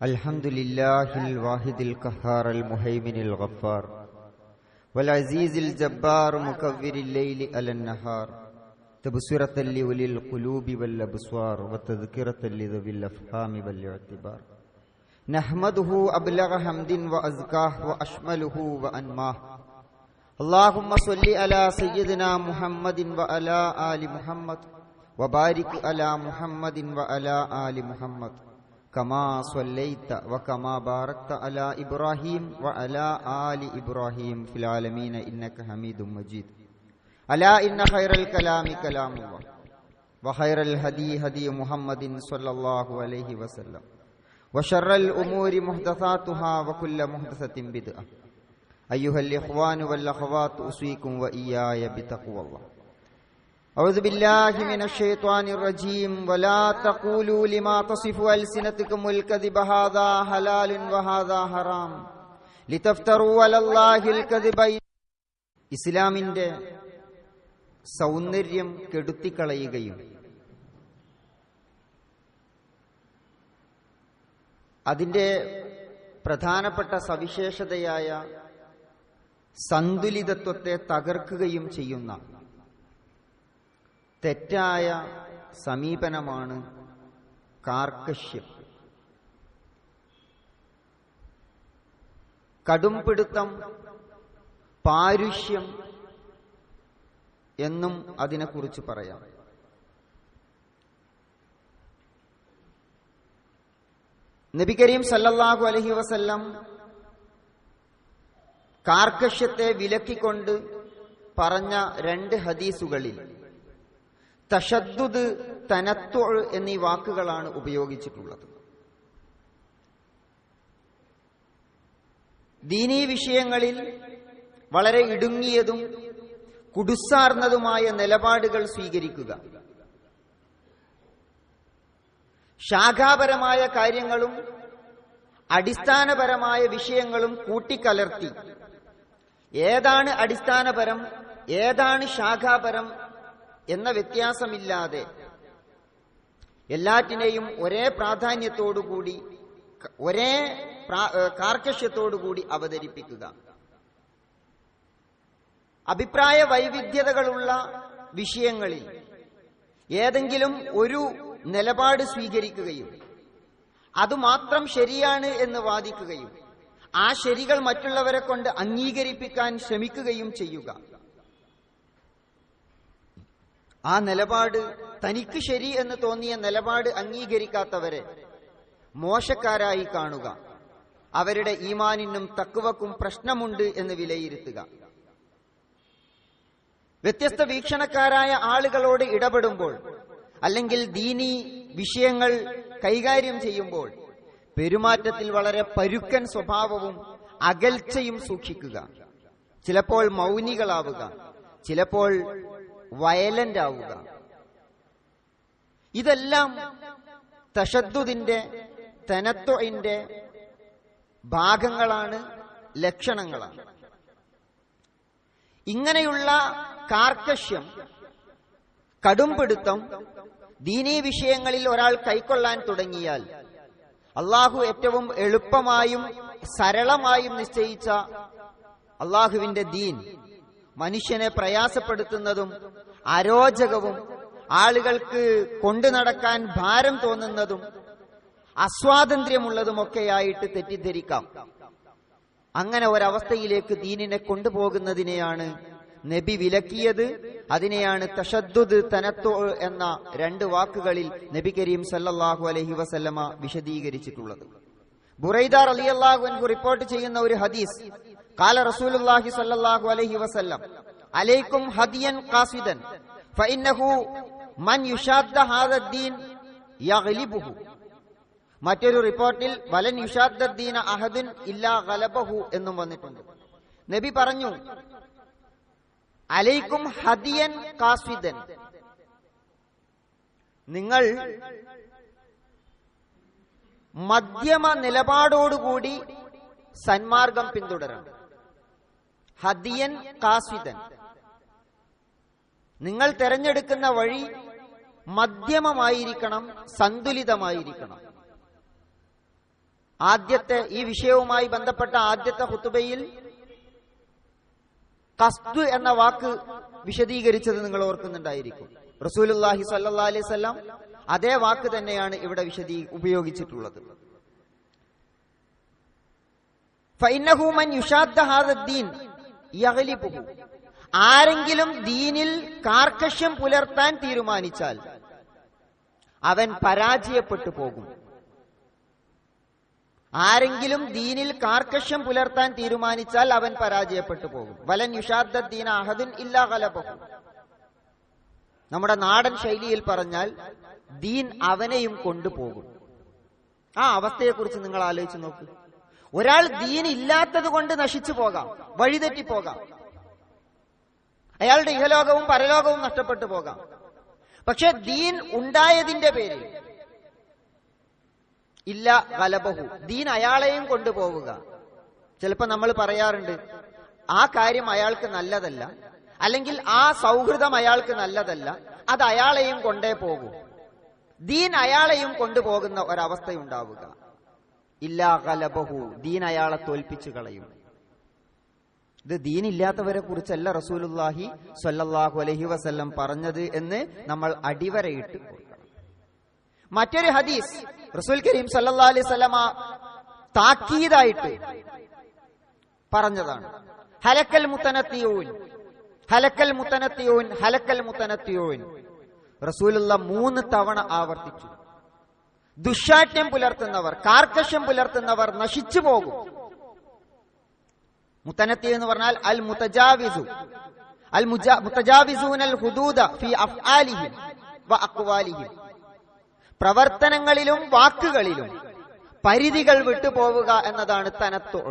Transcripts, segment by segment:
الحمد لله الواحد القهار المهيمن الغفار والعزيز الجبار مكور الليل على النهار تبصرة لأولي القلوب والأبصار وتذكرة لذوي الأفهام والاعتبار نحمده أبلغ حمد وأزكاه وأشمله وأنماه اللهم صل على سيدنا محمد وعلى آل محمد وبارك على محمد وعلى آل محمد كما صليت وكما باركت على إبراهيم وعلى آل إبراهيم في العالمين إنك حميد مجيد ألا إن خير الكلام كلام الله وخير الهدي هدي محمد صلى الله عليه وسلم وشر الأمور محدثاتها وكل محدثة بدعة أيها الإخوان والأخوات أوصيكم وإياي بتقوى الله أعوذ بالله من الشيطان الرجيم ولا تقولوا لما تصف ألسنتكم الكذب هذا حلال وهذا حرام لتفتروا على الله الكذب. ഇസ്ലാമിന്റെ സൗന്ദര്യം കെടുത്തിക്കളയുകയും അതിന്റെ പ്രധാനപ്പെട്ട സവിശേഷതയായ സന്തുലിതത്വത്തെ തകർക്കുകയും ചെയ്യുന്ന തെറ്റായ സമീപനമാണ് കാർക്കശ്യം. കടുംപിടുത്തം, പാരുഷ്യം എന്നും അതിനെക്കുറിച്ച് പറയാം. നബി കരീം സല്ലല്ലാഹു അലൈഹി വസല്ലം കാർക്കശ്യത്തെ വിലക്കിക്കൊണ്ട് പറഞ്ഞ രണ്ട് ഹദീസുകളിൽ തശദ്ദുദ്, തനത്തു എന്നീ വാക്കുകളാണ് ഉപയോഗിച്ചിട്ടുള്ളത്. ദീനീ വിഷയങ്ങളിൽ വളരെ ഇടുങ്ങിയതും കുടുസാർന്നതുമായ നിലപാടുകൾ സ്വീകരിക്കുക, ശാഖാപരമായ കാര്യങ്ങളും അടിസ്ഥാനപരമായ വിഷയങ്ങളും കൂട്ടിക്കലർത്തി ഏതാണ് അടിസ്ഥാനപരം ഏതാണ് ശാഖാപരം എന്ന വ്യത്യാസമില്ലാതെ എല്ലാറ്റിനെയും ഒരേ പ്രാധാന്യത്തോടുകൂടി ഒരേ കാർക്കശ്യത്തോടുകൂടി അവതരിപ്പിക്കുക. അഭിപ്രായ വൈവിധ്യതകളുള്ള വിഷയങ്ങളിൽ ഏതെങ്കിലും ഒരു നിലപാട് സ്വീകരിക്കുകയും അതുമാത്രം ശരിയാണ് എന്ന് വാദിക്കുകയും ആ ശരികൾ മറ്റുള്ളവരെ കൊണ്ട് അംഗീകരിപ്പിക്കാൻ ശ്രമിക്കുകയും ചെയ്യുക. ആ നിലപാട് തനിക്ക് ശരി എന്ന് തോന്നിയ നിലപാട് അംഗീകരിക്കാത്തവരെ മോശക്കാരായി കാണുക, അവരുടെ ഈമാനിനും തഖ്വക്കും പ്രശ്നമുണ്ട് എന്ന് വിലയിരുത്തുക. വ്യത്യസ്ത വീക്ഷണക്കാരായ ആളുകളോട് ഇടപെടുമ്പോൾ അല്ലെങ്കിൽ ദീനീ വിഷയങ്ങൾ കൈകാര്യം ചെയ്യുമ്പോൾ പെരുമാറ്റത്തിൽ വളരെ പരുക്കൻ സ്വഭാവവും അകൽച്ചയും സൂക്ഷിക്കുക. ചിലപ്പോൾ മൗനികളാവുക, ചിലപ്പോൾ വയലന്റ് ആവുക. ഇതെല്ലാം തശദ്ദുദിന്റെ, തനത്തുഇന്റെ ഭാഗങ്ങളാണ്, ലക്ഷണങ്ങളാണ്. ഇങ്ങനെയുള്ള കാർക്കശ്യം, കടുംപിടുത്തം ദീനീ വിഷയങ്ങളിൽ ഒരാൾ കൈക്കൊള്ളാൻ തുടങ്ങിയാൽ അള്ളാഹു ഏറ്റവും എളുപ്പമായും സരളമായും നിശ്ചയിച്ച അള്ളാഹുവിന്റെ ദീൻ മനുഷ്യനെ പ്രയാസപ്പെടുത്തുന്നതും അരോചകവും ആളുകൾക്ക് കൊണ്ടു നടക്കാൻ ഭാരം തോന്നുന്നതും അസ്വാതന്ത്ര്യമുള്ളതുമൊക്കെയായിട്ട് തെറ്റിദ്ധരിക്കാം. അങ്ങനെ ഒരവസ്ഥയിലേക്ക് ദീനിനെ കൊണ്ടുപോകുന്നതിനെയാണ് നബി വിലക്കിയത്. അതിനെയാണ് തശദ്ദുദ്, തനത്തു എന്ന രണ്ട് വാക്കുകളിൽ നബി കരീം സല്ലല്ലാഹു അലൈഹി വസല്ലമ വിശദീകരിച്ചിട്ടുള്ളത്. ബുറൈദ റളിയല്ലാഹു അൻഹു റിപ്പോർട്ട് ചെയ്യുന്ന ഒരു ഹദീസ്, ഖാല റസൂലുള്ളാഹി സ്വല്ലല്ലാഹു അലൈഹി വസല്ലം അലൈക്കും ഹദിയൻ ഖാസിദൻ ഫഇന്നഹു മൻ യുശാദ്ദ ഹാദദ്ദീൻ യഗ്ലിബുഹു. മറ്റൊരു റിപ്പോർട്ടിൽ വലൻ യുശാദ്ദദ്ദീന അഹദുൻ ഇല്ലാ ഗലബഹു എന്നും വന്നിട്ടുണ്ട്. നബി പറഞ്ഞു, അലൈക്കും ഹദിയൻ ഖാസിദൻ, നിങ്ങൾ മധ്യമ നിലപാടോടുകൂടി സന്മാർഗം പിന്തുടരണം. ഹദിയൻ ഖാസിദൻ, നിങ്ങൾ തെരഞ്ഞെടുക്കുന്ന വഴി മധ്യമമായിരിക്കണം, സന്തുലിതമായിരിക്കണം. ആദ്യത്തെ ഈ വിഷയവുമായി ബന്ധപ്പെട്ട ആദ്യത്തെ ഖുതുബയിൽ ഖസ്ദ് എന്ന വാക്ക് വിശദീകരിച്ചത് നിങ്ങൾ ഓർക്കുന്നുണ്ടായിരിക്കും. റസൂലുള്ളാഹി സ്വല്ലല്ലാഹി അലൈഹി വസല്ലം അതേ വാക്ക് തന്നെയാണ് ഇവിടെ ഉപയോഗിച്ചിട്ടുള്ളത്. ഫഇന്നഹു മൻ യുശാദ്ദ ഹാദദ്ദീൻ യഗ്ലിബുഹു, ആരെങ്കിലും ദീനിൽ കാർക്കശ്യം പുലർത്താൻ തീരുമാനിച്ചാൽ അവൻ പരാജയപ്പെട്ടു പോകും. ആരെങ്കിലും ദീനിൽ കാർക്കശ്യം പുലർത്താൻ തീരുമാനിച്ചാൽ അവൻ പരാജയപ്പെട്ടു പോകും. വലൻ യുശാദ്ദദ്ദീന അഹദുൻ ഇല്ലാ ഗലബഹു, നമ്മുടെ നാടൻ ശൈലിയിൽ പറഞ്ഞാൽ ദീൻ അവനെയും കൊണ്ടുപോകും. ആ അവസ്ഥയെക്കുറിച്ച് നിങ്ങൾ ആലോചിച്ച് നോക്കൂ. ഒരാൾ ദീൻ ഇല്ലാത്തത് കൊണ്ട് നശിച്ചു പോകാം, വഴിതെറ്റിപ്പോകാം, അയാളുടെ ഇഹലോകവും പരലോകവും നഷ്ടപ്പെട്ടു പോകാം. പക്ഷെ ദീൻ ഉണ്ടായതിന്റെ പേരിൽ ഇല്ല ഗലബഹു, ദീൻ അയാളെയും കൊണ്ടുപോവുക. ചിലപ്പോ നമ്മൾ പറയാറുണ്ട് ആ കാര്യം അയാൾക്ക് നല്ലതല്ല, അല്ലെങ്കിൽ ആ സൗഹൃദം അയാൾക്ക് നല്ലതല്ല, അത് അയാളെയും കൊണ്ടേ പോകൂ. ദീൻ അയാളെയും കൊണ്ടുപോകുന്ന ഒരവസ്ഥയുണ്ടാവുക. ഇല്ലാ ഗലബഹു, ദീൻ അയാളെ തോൽപ്പിച്ചു കളയും. ഇത് ദീനില്ലാത്തവരെ കുറിച്ചല്ല റസൂലുള്ളാഹി സ്വല്ലല്ലാഹു അലൈഹി വസല്ലം പറഞ്ഞത് എന്ന് നമ്മൾ അടിവരയിട്ട് കൊടുക്കണം. മറ്റൊരു ഹദീസ് റസൂൽ കരീം സല്ലല്ലാഹു അലൈഹി വസല്ലമ താക്കീതായിട്ട് പറഞ്ഞതാണ്. ഹലക്കൽ മുതനത്തിയൂൻ, ഹലക്കൽ മുതനത്തിയൂൻ, ഹലക്കൽ മുതനത്തിയൂൻ. റസൂലുള്ള 3 തവണ ആവർത്തിച്ചു. ദുശാഠ്യം പുലർത്തുന്നവർ, കാർക്കശ്യം പുലർത്തുന്നവർ നശിച്ചു പോകും. മുതനത്തി എന്ന് പറഞ്ഞാൽ അൽ മുതജാവിസു, അൽ മുതജാവിസൂന അൽ ഹുദൂദ ഫീ അഫ്ആലിഹിം വ അഖ്വാലിഹിം, പ്രവർത്തനങ്ങളിലും വാക്കുകളിലും പരിധികൾ വിട്ടുപോവുക എന്നതാണ് തനത്തു.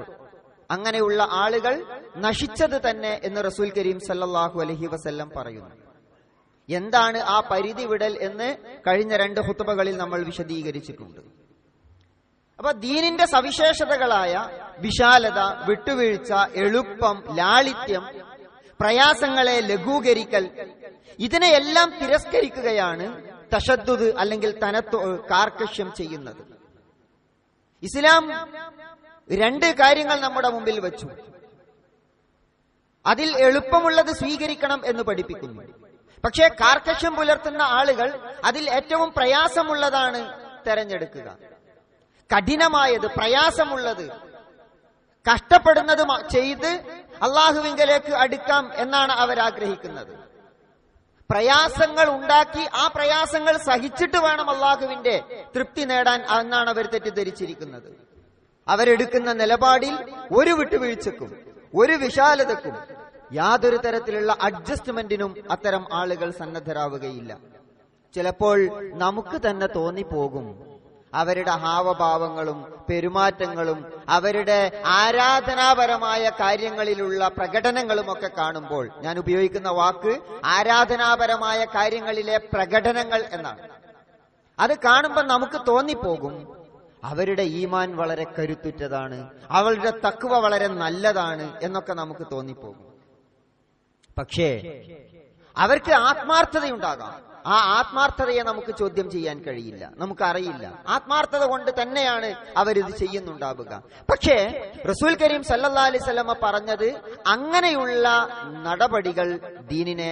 അങ്ങനെയുള്ള ആളുകൾ നശിച്ചത് തന്നെ എന്ന് റസൂൽ കരീം സല്ലല്ലാഹു അലൈഹി വസല്ലം പറയുന്നു. എന്താണ് ആ പരിധി വിടൽ എന്ന് കഴിഞ്ഞ 2 ഖുതുബകളിൽ നമ്മൾ വിശദീകരിച്ചിട്ടുണ്ട്. അപ്പൊ ദീനിന്റെ സവിശേഷതകളായ വിശാലത, വിട്ടുവീഴ്ച, എളുപ്പം, ലാളിത്യം, പ്രയാസങ്ങളെ ലഘൂകരിക്കൽ, ഇതിനെയെല്ലാം തിരസ്കരിക്കുകയാണ് തശദ്ദുദ് അല്ലെങ്കിൽ തനത്തു, കാർക്കശ്യം ചെയ്യുന്നത്. ഇസ്ലാം 2 കാര്യങ്ങൾ നമ്മുടെ മുമ്പിൽ വെച്ചു. അതിൽ എളുപ്പമുള്ളത് സ്വീകരിക്കണം എന്ന് പഠിപ്പിക്കുന്നു. പക്ഷേ കാർക്കശ്യം പുലർത്തുന്ന ആളുകൾ അതിൽ ഏറ്റവും പ്രയാസമുള്ളതാണ് തെരഞ്ഞെടുക്കുക. കഠിനമായത്, പ്രയാസമുള്ളത്, കഷ്ടപ്പെടുന്നത് ചെയ്ത് അള്ളാഹുവിങ്കലേക്ക് അടുക്കാം എന്നാണ് അവരാഗ്രഹിക്കുന്നത്. പ്രയാസങ്ങൾ ഉണ്ടാക്കി ആ പ്രയാസങ്ങൾ സഹിച്ചിട്ട് വേണം അള്ളാഹുവിന്റെ തൃപ്തി നേടാൻ എന്നാണ് അവർ തെറ്റിദ്ധരിച്ചിരിക്കുന്നത്. അവരെടുക്കുന്ന നിലപാടിൽ ഒരു വിട്ടുവീഴ്ചക്കും ഒരു വിശാലതക്കും യാതൊരു തരത്തിലുള്ള അഡ്ജസ്റ്റ്മെന്റിനും അത്തരം ആളുകൾ സന്നദ്ധരാവുകയില്ല. ചിലപ്പോൾ നമുക്ക് തന്നെ തോന്നിപ്പോകും അവരുടെ ഹാവഭാവങ്ങളും പെരുമാറ്റങ്ങളും അവരുടെ ആരാധനാപരമായ കാര്യങ്ങളിലുള്ള പ്രകടനങ്ങളുമൊക്കെ കാണുമ്പോൾ, ഞാൻ ഉപയോഗിക്കുന്ന വാക്ക് ആരാധനാപരമായ കാര്യങ്ങളിലെ പ്രകടനങ്ങൾ എന്നാണ്. അത് കാണുമ്പോൾ നമുക്ക് തോന്നിപ്പോകും അവരുടെ ഈമാൻ വളരെ കരുത്തുറ്റതാണ്, അവരുടെ തഖ്വ വളരെ നല്ലതാണ് എന്നൊക്കെ നമുക്ക് തോന്നിപ്പോകും. പക്ഷേ അവർക്ക് ആത്മാർത്ഥതയുണ്ടാകാം. ആ ആത്മാർത്ഥതയെ നമുക്ക് ചോദ്യം ചെയ്യാൻ കഴിയില്ല, നമുക്കറിയില്ല. ആത്മാർത്ഥത കൊണ്ട് തന്നെയാണ് അവരിത് ചെയ്യുന്നുണ്ടാവുക. പക്ഷേ റസൂൽ കരീം സല്ലല്ലാഹു അലൈഹി വസല്ലമ പറഞ്ഞത് അങ്ങനെയുള്ള നടപടികൾ ദീനിനെ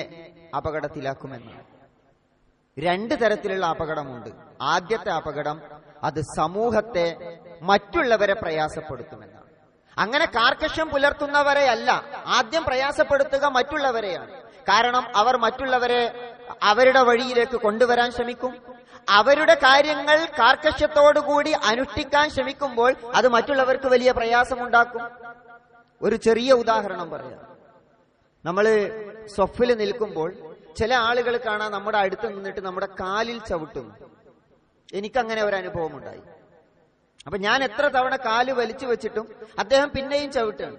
അപകടത്തിലാക്കുമെന്നാണ്. 2 തരത്തിലുള്ള അപകടമുണ്ട്. ആദ്യത്തെ അപകടം അത് സമൂഹത്തെ, മറ്റുള്ളവരെ പ്രയാസപ്പെടുത്തുമെന്നാണ്. അങ്ങനെ കാർക്കശ്യം പുലർത്തുന്നവരെ അല്ല ആദ്യം പ്രയാസപ്പെടുത്തുക, മറ്റുള്ളവരെയാണ്. കാരണം അവർ മറ്റുള്ളവരെ അവരുടെ വഴിയിലേക്ക് കൊണ്ടുവരാൻ ശ്രമിക്കും. അവരുടെ കാര്യങ്ങൾ കാർക്കശ്യത്തോടുകൂടി അനുഷ്ഠിക്കാൻ ശ്രമിക്കുമ്പോൾ അത് മറ്റുള്ളവർക്ക് വലിയ പ്രയാസമുണ്ടാക്കും. ഒരു ചെറിയ ഉദാഹരണം പറയാം. നമ്മൾ സ്വഫിൽ നിൽക്കുമ്പോൾ ചില ആളുകൾ കാണാൻ നമ്മുടെ അടുത്ത് നിന്നിട്ട് നമ്മുടെ കാലിൽ ചവിട്ടുന്നു. എനിക്കങ്ങനെ ഒരു അനുഭവം ഉണ്ടായി. അപ്പൊ ഞാൻ എത്ര തവണ കാല് വലിച്ചു വെച്ചിട്ടും അദ്ദേഹം പിന്നെയും ചവിട്ടാണ്.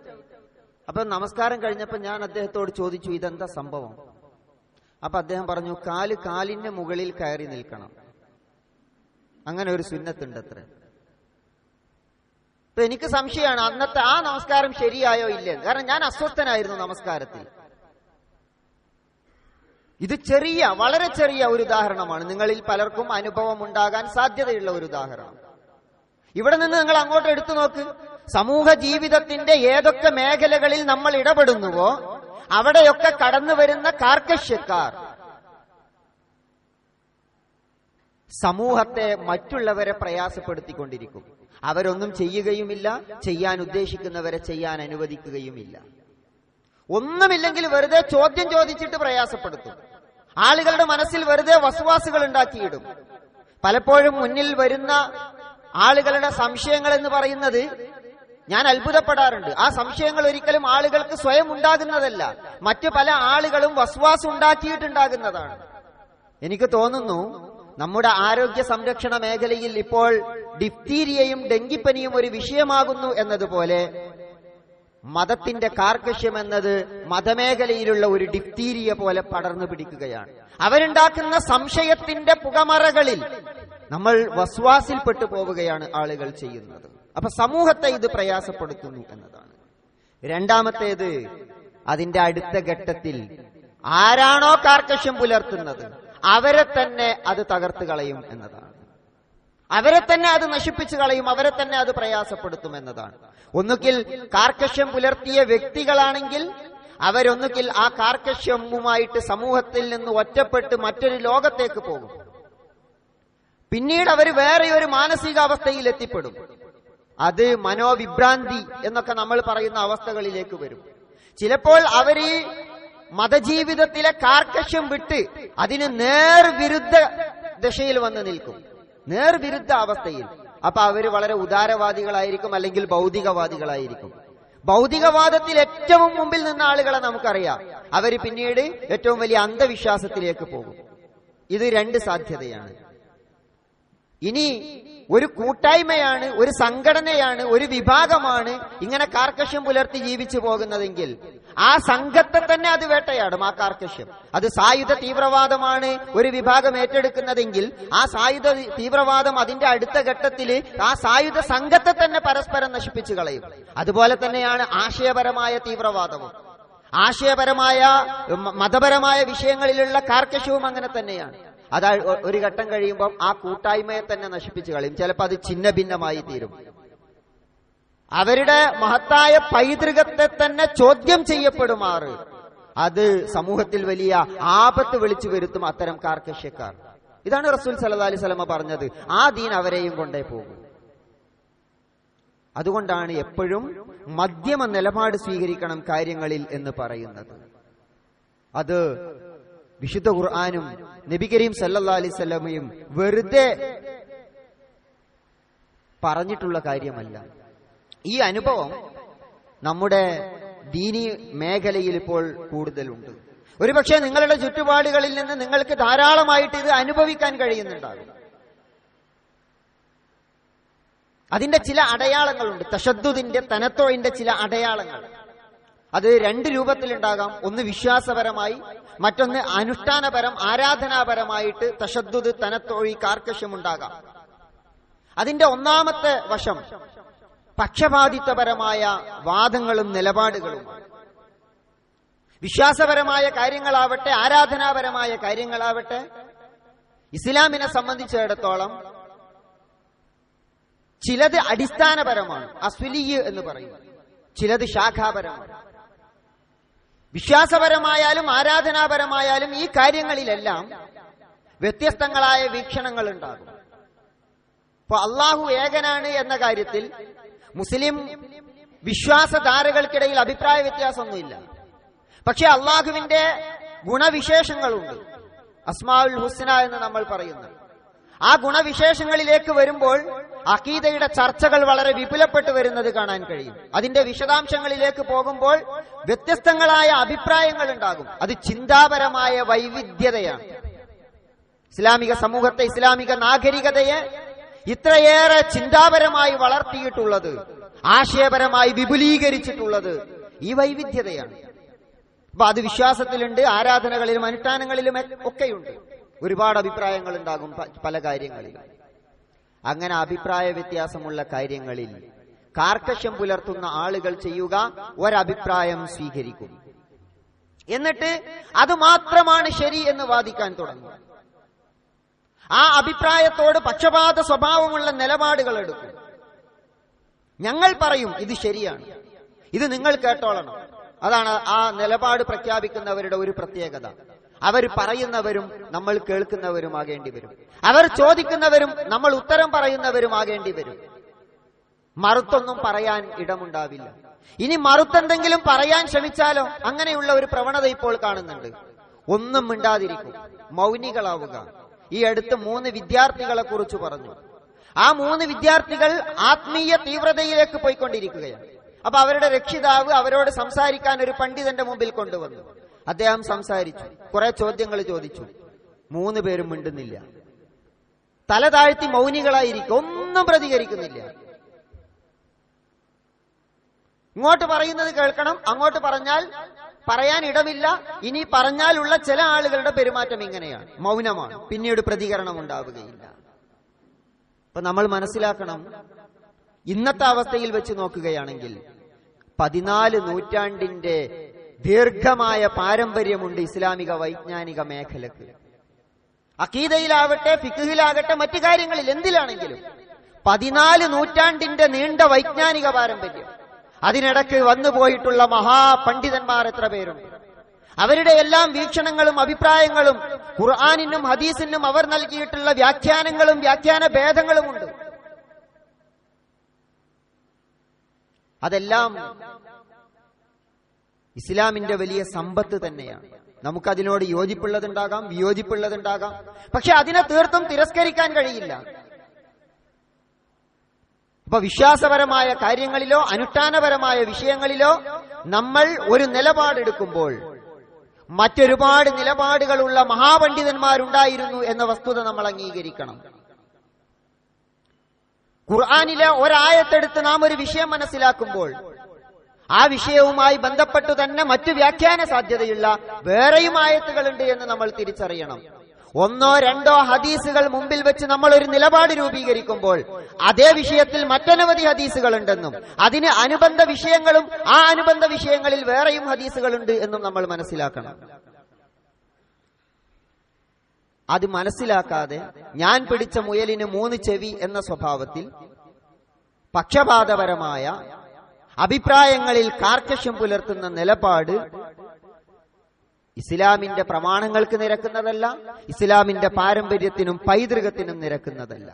അപ്പൊ നമസ്കാരം കഴിഞ്ഞപ്പോ ഞാൻ അദ്ദേഹത്തോട് ചോദിച്ചു, ഇതെന്താ സംഭവം? അപ്പൊ അദ്ദേഹം പറഞ്ഞു, കാലിന്റെ മുകളിൽ കയറി നിൽക്കണം, അങ്ങനെ ഒരു സുന്നത്തുണ്ട് അത്ര. അപ്പൊ എനിക്ക് സംശയമാണ് അന്നത്തെ ആ നമസ്കാരം ശരിയായോ ഇല്ലെന്ന്. കാരണം ഞാൻ അസ്വസ്ഥനായിരുന്നു നമസ്കാരത്തിൽ. ഇത് ചെറിയ, വളരെ ചെറിയ ഒരു ഉദാഹരണമാണ്. നിങ്ങളിൽ പലർക്കും അനുഭവം ഉണ്ടാകാൻ സാധ്യതയുള്ള ഒരു ഉദാഹരണം. ഇവിടെ നിന്ന് നിങ്ങൾ അങ്ങോട്ട് എടുത്തു നോക്ക്. സമൂഹ ജീവിതത്തിന്റെ ഏതൊക്കെ മേഖലകളിൽ നമ്മൾ ഇടപെടുന്നുവോ അവിടെയൊക്കെ കടന്നു വരുന്ന കാർക്കശ്യക്കാർ സമൂഹത്തെ മറ്റുള്ളവരെ പ്രയാസപ്പെടുത്തിക്കൊണ്ടിരിക്കും. അവരൊന്നും ചെയ്യുകയുമില്ല, ചെയ്യാൻ ഉദ്ദേശിക്കുന്നവരെ ചെയ്യാൻ അനുവദിക്കുകയുമില്ല. ഒന്നുമില്ലെങ്കിൽ വെറുതെ ചോദ്യം ചോദിച്ചിട്ട് പ്രയാസപ്പെടുത്തും. ആളുകളുടെ മനസ്സിൽ വെറുതെ വസ്വാസുകൾ ഉണ്ടാക്കിയിടും. പലപ്പോഴും മുന്നിൽ വരുന്ന ആളുകളുടെ സംശയങ്ങൾ എന്ന് പറയുന്നത് ഞാൻ അത്ഭുതപ്പെടാറുണ്ട്. ആ സംശയങ്ങൾ ഒരിക്കലും ആളുകൾക്ക് സ്വയം ഉണ്ടാകുന്നതല്ല, മറ്റു പല ആളുകളും വസ്വാസ് ഉണ്ടാക്കിയിട്ടുണ്ടാകുന്നതാണ്. എനിക്ക് തോന്നുന്നു നമ്മുടെ ആരോഗ്യ സംരക്ഷണ മേഖലയിൽ ഇപ്പോൾ ഡിഫ്തീരിയയും ഡെങ്കിപ്പനിയും ഒരു വിഷയമാകുന്നു എന്നതുപോലെ മതത്തിന്റെ കാർക്കശ്യം എന്നത് മതമേഖലയിലുള്ള ഒരു ഡിഫ്തീരിയ പോലെ പടർന്നു പിടിക്കുകയാണ്. അവരുണ്ടാക്കുന്ന സംശയത്തിന്റെ പുകമറകളിൽ നമ്മൾ വസ്വാസിൽപ്പെട്ടു പോവുകയാണ് ആളുകൾ ചെയ്യുന്നത്. അപ്പൊ സമൂഹത്തെ ഇത് പ്രയാസപ്പെടുത്തുന്നു എന്നതാണ്. രണ്ടാമത്തേത്, അതിന്റെ അടുത്ത ഘട്ടത്തിൽ ആരാണോ കാർക്കശ്യം പുലർത്തുന്നത് അവരെ തന്നെ അത് തകർത്ത് കളയും എന്നതാണ്. അവരെ തന്നെ അത് നശിപ്പിച്ചു കളയും, അവരെ തന്നെ അത് പ്രയാസപ്പെടുത്തും എന്നതാണ്. ഒന്നുകിൽ കാർക്കശ്യം പുലർത്തിയ വ്യക്തികളാണെങ്കിൽ അവരൊന്നുകിൽ ആ കാർക്കശ്യവുമായിട്ട് സമൂഹത്തിൽ നിന്ന് ഒറ്റപ്പെട്ട് മറ്റൊരു ലോകത്തേക്ക് പോകും. പിന്നീട് അവർ വേറെ ഒരു മാനസികാവസ്ഥയിൽ എത്തിപ്പെടും. അത് മനോവിഭ്രാന്തി എന്നൊക്കെ നമ്മൾ പറയുന്ന അവസ്ഥകളിലേക്ക് വരും. ചിലപ്പോൾ അവര് മതജീവിതത്തിലെ കാർക്കശ്യം വിട്ട് അതിന് നേർവിരുദ്ധ ദശയിൽ വന്ന് നിൽക്കും, നേർവിരുദ്ധ അവസ്ഥയിൽ. അപ്പൊ അവര് വളരെ ഉദാരവാദികളായിരിക്കും, അല്ലെങ്കിൽ ഭൗതികവാദികളായിരിക്കും. ഭൗതികവാദത്തിൽ ഏറ്റവും മുമ്പിൽ നിന്ന ആളുകളെ നമുക്കറിയാം. അവര് പിന്നീട് ഏറ്റവും വലിയ അന്ധവിശ്വാസത്തിലേക്ക് പോകും. ഇത് രണ്ട് സാധ്യതയാണ്. ഇനി ഒരു കൂട്ടായ്മയാണ്, ഒരു സംഘടനയാണ്, ഒരു വിഭാഗമാണ് ഇങ്ങനെ കാർക്കശ്യം പുലർത്തി ജീവിച്ചു പോകുന്നതെങ്കിൽ ആ സംഘത്തെ തന്നെ അത് വേട്ടയാടും. ആ കാർക്കശ്യം അത് സായുധ തീവ്രവാദമാണ് ഒരു വിഭാഗം ഏറ്റെടുക്കുന്നതെങ്കിൽ ആ സായുധ തീവ്രവാദം അതിന്റെ അടുത്ത ഘട്ടത്തിൽ ആ സായുധ സംഘത്തെ തന്നെ പരസ്പരം നശിപ്പിച്ചു കളയും. അതുപോലെ തന്നെയാണ് ആശയപരമായ തീവ്രവാദവും. ആശയപരമായ മതപരമായ വിഷയങ്ങളിലുള്ള കാർക്കശ്യവും അങ്ങനെ തന്നെയാണ്. അത് ഒരു ഘട്ടം കഴിയുമ്പോൾ ആ കൂട്ടായ്മയെ തന്നെ നശിപ്പിച്ചു കളയും. ചിലപ്പോൾ അത് ഛിന്ന ഭിന്നമായി തീരും. അവരുടെ മഹത്തായ പൈതൃകത്തെ തന്നെ ചോദ്യം ചെയ്യപ്പെടുമാറ് അത് സമൂഹത്തിൽ വലിയ ആപത്ത് വിളിച്ചു വരുത്തും അത്തരം കാർക്കശ്യക്കാർ. ഇതാണ് റസൂൽ സല്ലല്ലാഹു അലൈഹി വസല്ലം പറഞ്ഞത്, ആ ദീൻ അവരെയും കൊണ്ടേ പോകും. അതുകൊണ്ടാണ് എപ്പോഴും മധ്യമ നിലപാട് സ്വീകരിക്കണം കാര്യങ്ങളിൽ എന്ന് പറയുന്നത്. അത് വിശുദ്ധ ഖുർആനും നബി കരീം സല്ലല്ലാഹു അലൈഹി വസല്ലമയും വെറുതെ പറഞ്ഞിട്ടുള്ള കാര്യമല്ല. ഈ അനുഭവം നമ്മുടെ ദീനി മേഖലയിൽ ഇപ്പോൾ കൂടുതലുണ്ട്. ഒരുപക്ഷെ നിങ്ങളുടെ ചുറ്റുപാടുകളിൽ നിന്ന് നിങ്ങൾക്ക് ധാരാളമായിട്ട് ഇത് അനുഭവിക്കാൻ കഴിയുന്നുണ്ടാകും. അതിന്റെ ചില അടയാളങ്ങളുണ്ട്. തശദ്ദുദിന്റെ, തനത്തോയിന്റെ ചില അടയാളങ്ങൾ. അത് രണ്ട് രൂപത്തിലുണ്ടാകാം. ഒന്ന് വിശ്വാസപരമായി, മറ്റൊന്ന് അനുഷ്ഠാനപരം, ആരാധനാപരമായിട്ട് തശദ്ദുദ്, തനത്തോഴി, കാർക്കശ്യം ഉണ്ടാകാം. അതിന്റെ ഒന്നാമത്തെ വശം പക്ഷപാതിത്വപരമായ വാദങ്ങളും നിലപാടുകളുമാണ്. വിശ്വാസപരമായ കാര്യങ്ങളാവട്ടെ, ആരാധനാപരമായ കാര്യങ്ങളാവട്ടെ, ഇസ്ലാമിനെ സംബന്ധിച്ചിടത്തോളം ചിലത് അടിസ്ഥാനപരമാണ്, അസ്വലീയ് എന്ന് പറയും, ചിലത് ശാഖാപരമാണ്. വിശ്വാസപരമായാലും ആരാധനാപരമായാലും ഈ കാര്യങ്ങളിലെല്ലാം വ്യത്യസ്തങ്ങളായ വീക്ഷണങ്ങൾ ഉണ്ടാകും. ഇപ്പൊ അള്ളാഹു ഏകനാണ് എന്ന കാര്യത്തിൽ മുസ്ലിം വിശ്വാസധാരകൾക്കിടയിൽ അഭിപ്രായ വ്യത്യാസമൊന്നുമില്ല. പക്ഷെ അള്ളാഹുവിന്റെ ഗുണവിശേഷങ്ങളുണ്ട്, അസ്മാഉൽ ഹുസ്ന എന്ന് നമ്മൾ പറയുന്നു. ആ ഗുണവിശേഷങ്ങളിലേക്ക് വരുമ്പോൾ അഖീദയുടെ ചർച്ചകൾ വളരെ വിപുലപ്പെട്ടു വരുന്നത് കാണാൻ കഴിയും. അതിന്റെ വിശദാംശങ്ങളിലേക്ക് പോകുമ്പോൾ വ്യത്യസ്തങ്ങളായ അഭിപ്രായങ്ങൾ ഉണ്ടാകും. അത് ചിന്താപരമായ വൈവിധ്യതയാണ്. ഇസ്ലാമിക സമൂഹത്തെ, ഇസ്ലാമിക നാഗരികതയെ ഇത്രയേറെ ചിന്താപരമായി വളർത്തിയിട്ടുള്ളത്, ആശയപരമായി വിപുലീകരിച്ചിട്ടുള്ളത് ഈ വൈവിധ്യതയാണ്. അപ്പൊ അത് വിശ്വാസത്തിലുണ്ട്, ആരാധനകളിലും അനുഷ്ഠാനങ്ങളിലും ഒക്കെയുണ്ട്. ഒരുപാട് അഭിപ്രായങ്ങൾ ഉണ്ടാകും പല കാര്യങ്ങളിലും. അങ്ങനെ അഭിപ്രായ വ്യത്യാസമുള്ള കാര്യങ്ങളിൽ കാർക്കശ്യം പുലർത്തുന്ന ആളുകൾ ചെയ്യുക, ഒരഭിപ്രായം സ്വീകരിക്കും, എന്നിട്ട് അത് മാത്രമാണ് ശരി എന്ന് വാദിക്കാൻ തുടങ്ങും. ആ അഭിപ്രായത്തോട് പക്ഷപാത സ്വഭാവമുള്ള നിലപാടുകൾ എടുക്കും. ഞങ്ങൾ പറയും ഇത് ശരിയാണ്, ഇത് നിങ്ങൾ കേട്ടോളണം. അതാണ് ആ നിലപാട് പ്രഖ്യാപിക്കുന്നവരുടെ ഒരു പ്രത്യേകത. അവർ പറയുന്നവരും നമ്മൾ കേൾക്കുന്നവരുമാകേണ്ടി വരും. അവർ ചോദിക്കുന്നവരും നമ്മൾ ഉത്തരം പറയുന്നവരുമാകേണ്ടി വരും. മറുത്തൊന്നും പറയാൻ ഇടമുണ്ടാവില്ല. ഇനി മറുത്തെന്തെങ്കിലും പറയാൻ ശ്രമിച്ചാലോ? അങ്ങനെയുള്ള ഒരു പ്രവണത ഇപ്പോൾ കാണുന്നുണ്ട്. ഒന്നും മിണ്ടാതിരിക്കും, മൗനികളാവുക. ഈ അടുത്ത് 3 വിദ്യാർത്ഥികളെ കുറിച്ച് പറഞ്ഞു. ആ 3 വിദ്യാർത്ഥികൾ ആത്മീയ തീവ്രതയിലേക്ക് പോയിക്കൊണ്ടിരിക്കുകയാണ്. അപ്പൊ അവരുടെ രക്ഷിതാവ് അവരോട് സംസാരിക്കാൻ ഒരു പണ്ഡിതന്റെ മുമ്പിൽ കൊണ്ടുവന്നു. അദ്ദേഹം സംസാരിച്ചു, കുറെ ചോദ്യങ്ങൾ ചോദിച്ചു. 3 പേരും മിണ്ടുന്നില്ല, തല താഴ്ത്തി മൗനികളായിരിക്കും, ഒന്നും പ്രതികരിക്കുന്നില്ല. ഇങ്ങോട്ട് പറയുന്നത് കേൾക്കണം, അങ്ങോട്ട് പറഞ്ഞാൽ പറയാൻ ഇടമില്ല. ഇനി പറഞ്ഞാലുള്ള ചില ആളുകളുടെ പെരുമാറ്റം ഇങ്ങനെയാണ്, മൗനമാണ്, പിന്നീട് പ്രതികരണം ഉണ്ടാവുകയില്ല. അപ്പൊ നമ്മൾ മനസ്സിലാക്കണം, ഇന്നത്തെ അവസ്ഥയിൽ വെച്ച് നോക്കുകയാണെങ്കിൽ 14 നൂറ്റാണ്ടിന്റെ ദീർഘമായ പാരമ്പര്യമുണ്ട് ഇസ്ലാമിക വൈജ്ഞാനിക മേഖലക്ക്. അഖീദയിലാവട്ടെ, ഫിഖ്ഹിലാകട്ടെ, മറ്റു കാര്യങ്ങളിൽ എന്തിലാണെങ്കിലും 14 നൂറ്റാണ്ടിന്റെ നീണ്ട വൈജ്ഞാനിക പാരമ്പര്യം. അതിനിടയ്ക്ക് വന്നുപോയിട്ടുള്ള മഹാപണ്ഡിതന്മാർ എത്ര പേരുണ്ട്. അവരുടെ എല്ലാം വീക്ഷണങ്ങളും അഭിപ്രായങ്ങളും ഖുർആനിനും ഹദീസിനും അവർ നൽകിയിട്ടുള്ള വ്യാഖ്യാനങ്ങളും വ്യാഖ്യാന ഭേദങ്ങളുമുണ്ട്. അതെല്ലാം ഇസ്ലാമിന്റെ വലിയ സമ്പത്ത് തന്നെയാണ്. നമുക്കതിനോട് യോജിപ്പുള്ളതുണ്ടാകാം, വിയോജിപ്പുള്ളതുണ്ടാകാം. പക്ഷെ അതിനെ തീർത്തും തിരസ്കരിക്കാൻ കഴിയില്ല. അപ്പൊ വിശ്വാസപരമായ കാര്യങ്ങളിലോ അനുഷ്ഠാനപരമായ വിഷയങ്ങളിലോ നമ്മൾ ഒരു നിലപാടെടുക്കുമ്പോൾ മറ്റൊരുപാട് നിലപാടുകളുള്ള മഹാപണ്ഡിതന്മാരുണ്ടായിരുന്നു എന്ന വസ്തുത നമ്മൾ അംഗീകരിക്കണം. ഖുർആനിലെ ഒരായത്തെടുത്ത് നാം ഒരു വിഷയം മനസ്സിലാക്കുമ്പോൾ ആ വിഷയവുമായി ബന്ധപ്പെട്ടു തന്നെ മറ്റു വ്യാഖ്യാന സാധ്യതയുള്ള വേറെയും ആയത്തുകളുണ്ട് എന്ന് നമ്മൾ തിരിച്ചറിയണം. 1 2 ഹദീസുകൾ മുമ്പിൽ വെച്ച് നമ്മൾ ഒരു നിലപാട് രൂപീകരിക്കുമ്പോൾ അതേ വിഷയത്തിൽ മറ്റനവധി ഹദീസുകൾ ഉണ്ടെന്നും അതിന് അനുബന്ധ വിഷയങ്ങളും ആ അനുബന്ധ വിഷയങ്ങളിൽ വേറെയും ഹദീസുകളുണ്ട് എന്നും നമ്മൾ മനസ്സിലാക്കണം. അത് മനസ്സിലാക്കാതെ ഞാൻ പിടിച്ച മുയലിന് 3 ചെവി എന്ന സ്വഭാവത്തിൽ പക്ഷപാതപരമായ അഭിപ്രായങ്ങളിൽ കാർക്കശ്യം പുലർത്തുന്ന നിലപാട് ഇസ്ലാമിന്റെ പ്രമാണങ്ങൾക്ക് നിരക്കുന്നതല്ല, ഇസ്ലാമിന്റെ പാരമ്പര്യത്തിനും പൈതൃകത്തിനും നിരക്കുന്നതല്ല.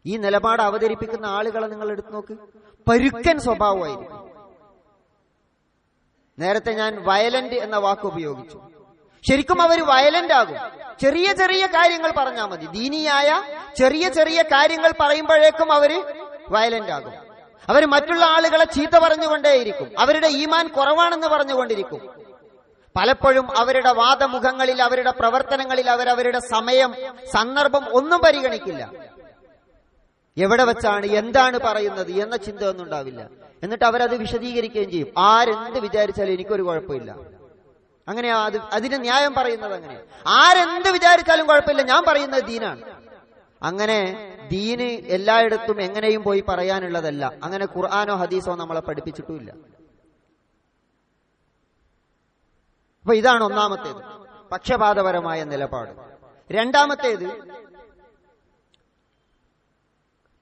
ഈ നിലപാട് അവതരിപ്പിക്കുന്ന ആളുകളെ നിങ്ങൾ എടുത്തു നോക്ക്, പരുക്കൻ സ്വഭാവമായിരിക്കും. നേരത്തെ ഞാൻ വയലന്റ് എന്ന വാക്ക് ഉപയോഗിച്ചു. ശരിക്കും അവർ വയലന്റ് ആകും. ചെറിയ ചെറിയ കാര്യങ്ങൾ പറഞ്ഞാൽ മതി, ദീനിയായ ചെറിയ ചെറിയ കാര്യങ്ങൾ പറയുമ്പോഴേക്കും അവര് വയലന്റ് ആകും. അവർ മറ്റുള്ള ആളുകളെ ചീത്ത പറഞ്ഞുകൊണ്ടേയിരിക്കും, അവരുടെ ഈമാൻ കുറവാണെന്ന് പറഞ്ഞുകൊണ്ടിരിക്കും. പലപ്പോഴും അവരുടെ വാദമുഖങ്ങളിൽ, അവരുടെ പ്രവർത്തനങ്ങളിൽ അവരവരുടെ സമയം, സന്ദർഭം ഒന്നും പരിഗണിക്കില്ല. എവിടെ വെച്ചാണ് എന്താണ് പറയുന്നത് എന്ന ചിന്ത ഒന്നും ഉണ്ടാവില്ല. എന്നിട്ട് അവരത് വിശദീകരിക്കുകയും ചെയ്യും. ആരെന്ത് വിചാരിച്ചാലും എനിക്കൊരു കുഴപ്പമില്ല, അങ്ങനെയാ അതിന് ന്യായം പറയുന്നത്. അങ്ങനെ ആരെന്ത് വിചാരിച്ചാലും കുഴപ്പമില്ല, ഞാൻ പറയുന്നത് ദീനാണ്. അങ്ങനെ ദീന് എല്ലായിടത്തും എങ്ങനെയും പോയി പറയാനുള്ളതല്ല. അങ്ങനെ ഖുർആനോ ഹദീസോ നമ്മളെ പഠിപ്പിച്ചിട്ടുമില്ല. അപ്പൊ ഇതാണ് ഒന്നാമത്തേത്, പക്ഷപാതപരമായ നിലപാട്. രണ്ടാമത്തേത്,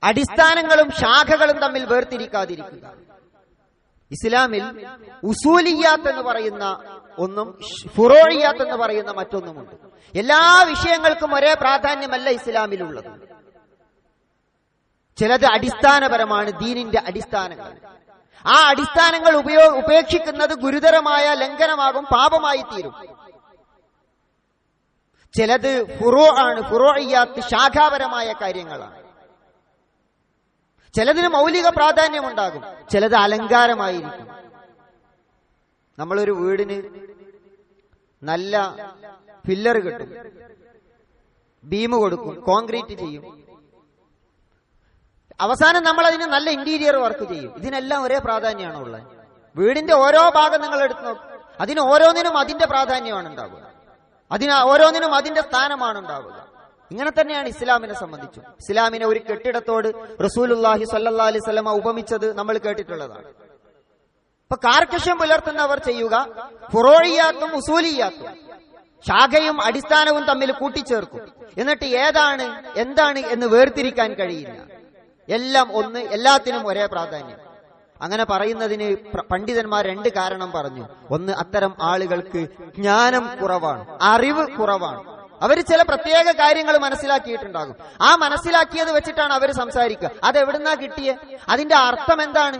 അടിസ്ഥാനങ്ങളും ശാഖകളും തമ്മിൽ വേർതിരിക്കാതിരിക്കുക. ഇസ്ലാമിൽ ഉസൂലിയാത്ത് എന്ന് പറയുന്ന ഒന്നും ഫുറോഇയാത്ത് എന്ന് പറയുന്ന മറ്റൊന്നുമുണ്ട്. എല്ലാ വിഷയങ്ങൾക്കും ഒരേ പ്രാധാന്യമല്ല ഇസ്ലാമിലുള്ളത്. ചിലത് അടിസ്ഥാനപരമാണ്, ദീനിന്റെ അടിസ്ഥാനങ്ങൾ. ആ അടിസ്ഥാനങ്ങൾ ഉപേക്ഷിക്കുന്നത് ഗുരുതരമായ ലംഘനമാകും, പാപമായി തീരും. ചിലത് ഫുറോ ആണ്, ഫുറോഇയാത്ത് ശാഖാപരമായ കാര്യങ്ങളാണ്. ചിലതിന് മൗലിക പ്രാധാന്യമുണ്ടാകും, ചിലത് അലങ്കാരമായിരിക്കും. നമ്മളൊരു വീടിന് നല്ല പില്ലർ കിട്ടും, ബീം കൊടുക്കും, കോൺക്രീറ്റ് ചെയ്യും, അവസാനം നമ്മൾ അതിന് നല്ല ഇന്റീരിയർ വർക്ക് ചെയ്യും. ഇതിനെല്ലാം ഒരേ പ്രാധാന്യമാണോ ഉള്ളത്? വീടിന്റെ ഓരോ ഭാഗം നിങ്ങൾ എടുത്തു നോക്കും, അതിന് ഓരോന്നിനും അതിന്റെ പ്രാധാന്യമാണ് ഉണ്ടാവുക, അതിന് ഓരോന്നിനും അതിന്റെ സ്ഥാനമാണ് ഉണ്ടാവുക. ഇങ്ങനെ തന്നെയാണ് ഇസ്ലാമിനെ സംബന്ധിച്ചും. ഇസ്ലാമിനെ ഒരു കെട്ടിടത്തോട് റസൂലുള്ളാഹി സ്വല്ലല്ലാഹി അലൈഹി വസല്ലമ ഉപമിച്ചത് നമ്മൾ കേട്ടിട്ടുള്ളതാണ്. അപ്പൊ കാർക്കശ്യം പുലർത്തുന്നവർ ചെയ്യുക ഫുറോഇയാത്തും ഉസൂലിയാത്തും, ശാഖയും അടിസ്ഥാനവും തമ്മിൽ കൂട്ടിച്ചേർക്കും. എന്നിട്ട് ഏതാണ് എന്താണ് എന്ന് വേർതിരിക്കാൻ കഴിയില്ല. എല്ലാം ഒന്ന്, എല്ലാത്തിനും ഒരേ പ്രാധാന്യം. അങ്ങനെ പറയുന്നതിന് പണ്ഡിതന്മാർ രണ്ട് കാരണം പറഞ്ഞു. ഒന്ന്, അത്തരം ആളുകൾക്ക് ജ്ഞാനം കുറവാണ്, അറിവ് കുറവാണ്. അവർ ചില പ്രത്യേക കാര്യങ്ങൾ മനസ്സിലാക്കിയിട്ടുണ്ടാകും. ആ മനസ്സിലാക്കിയത് വെച്ചിട്ടാണ് അവർ സംസാരിക്കുക. അത് എവിടുന്നാ കിട്ടിയേ? അതിന്റെ അർത്ഥം എന്താണ്?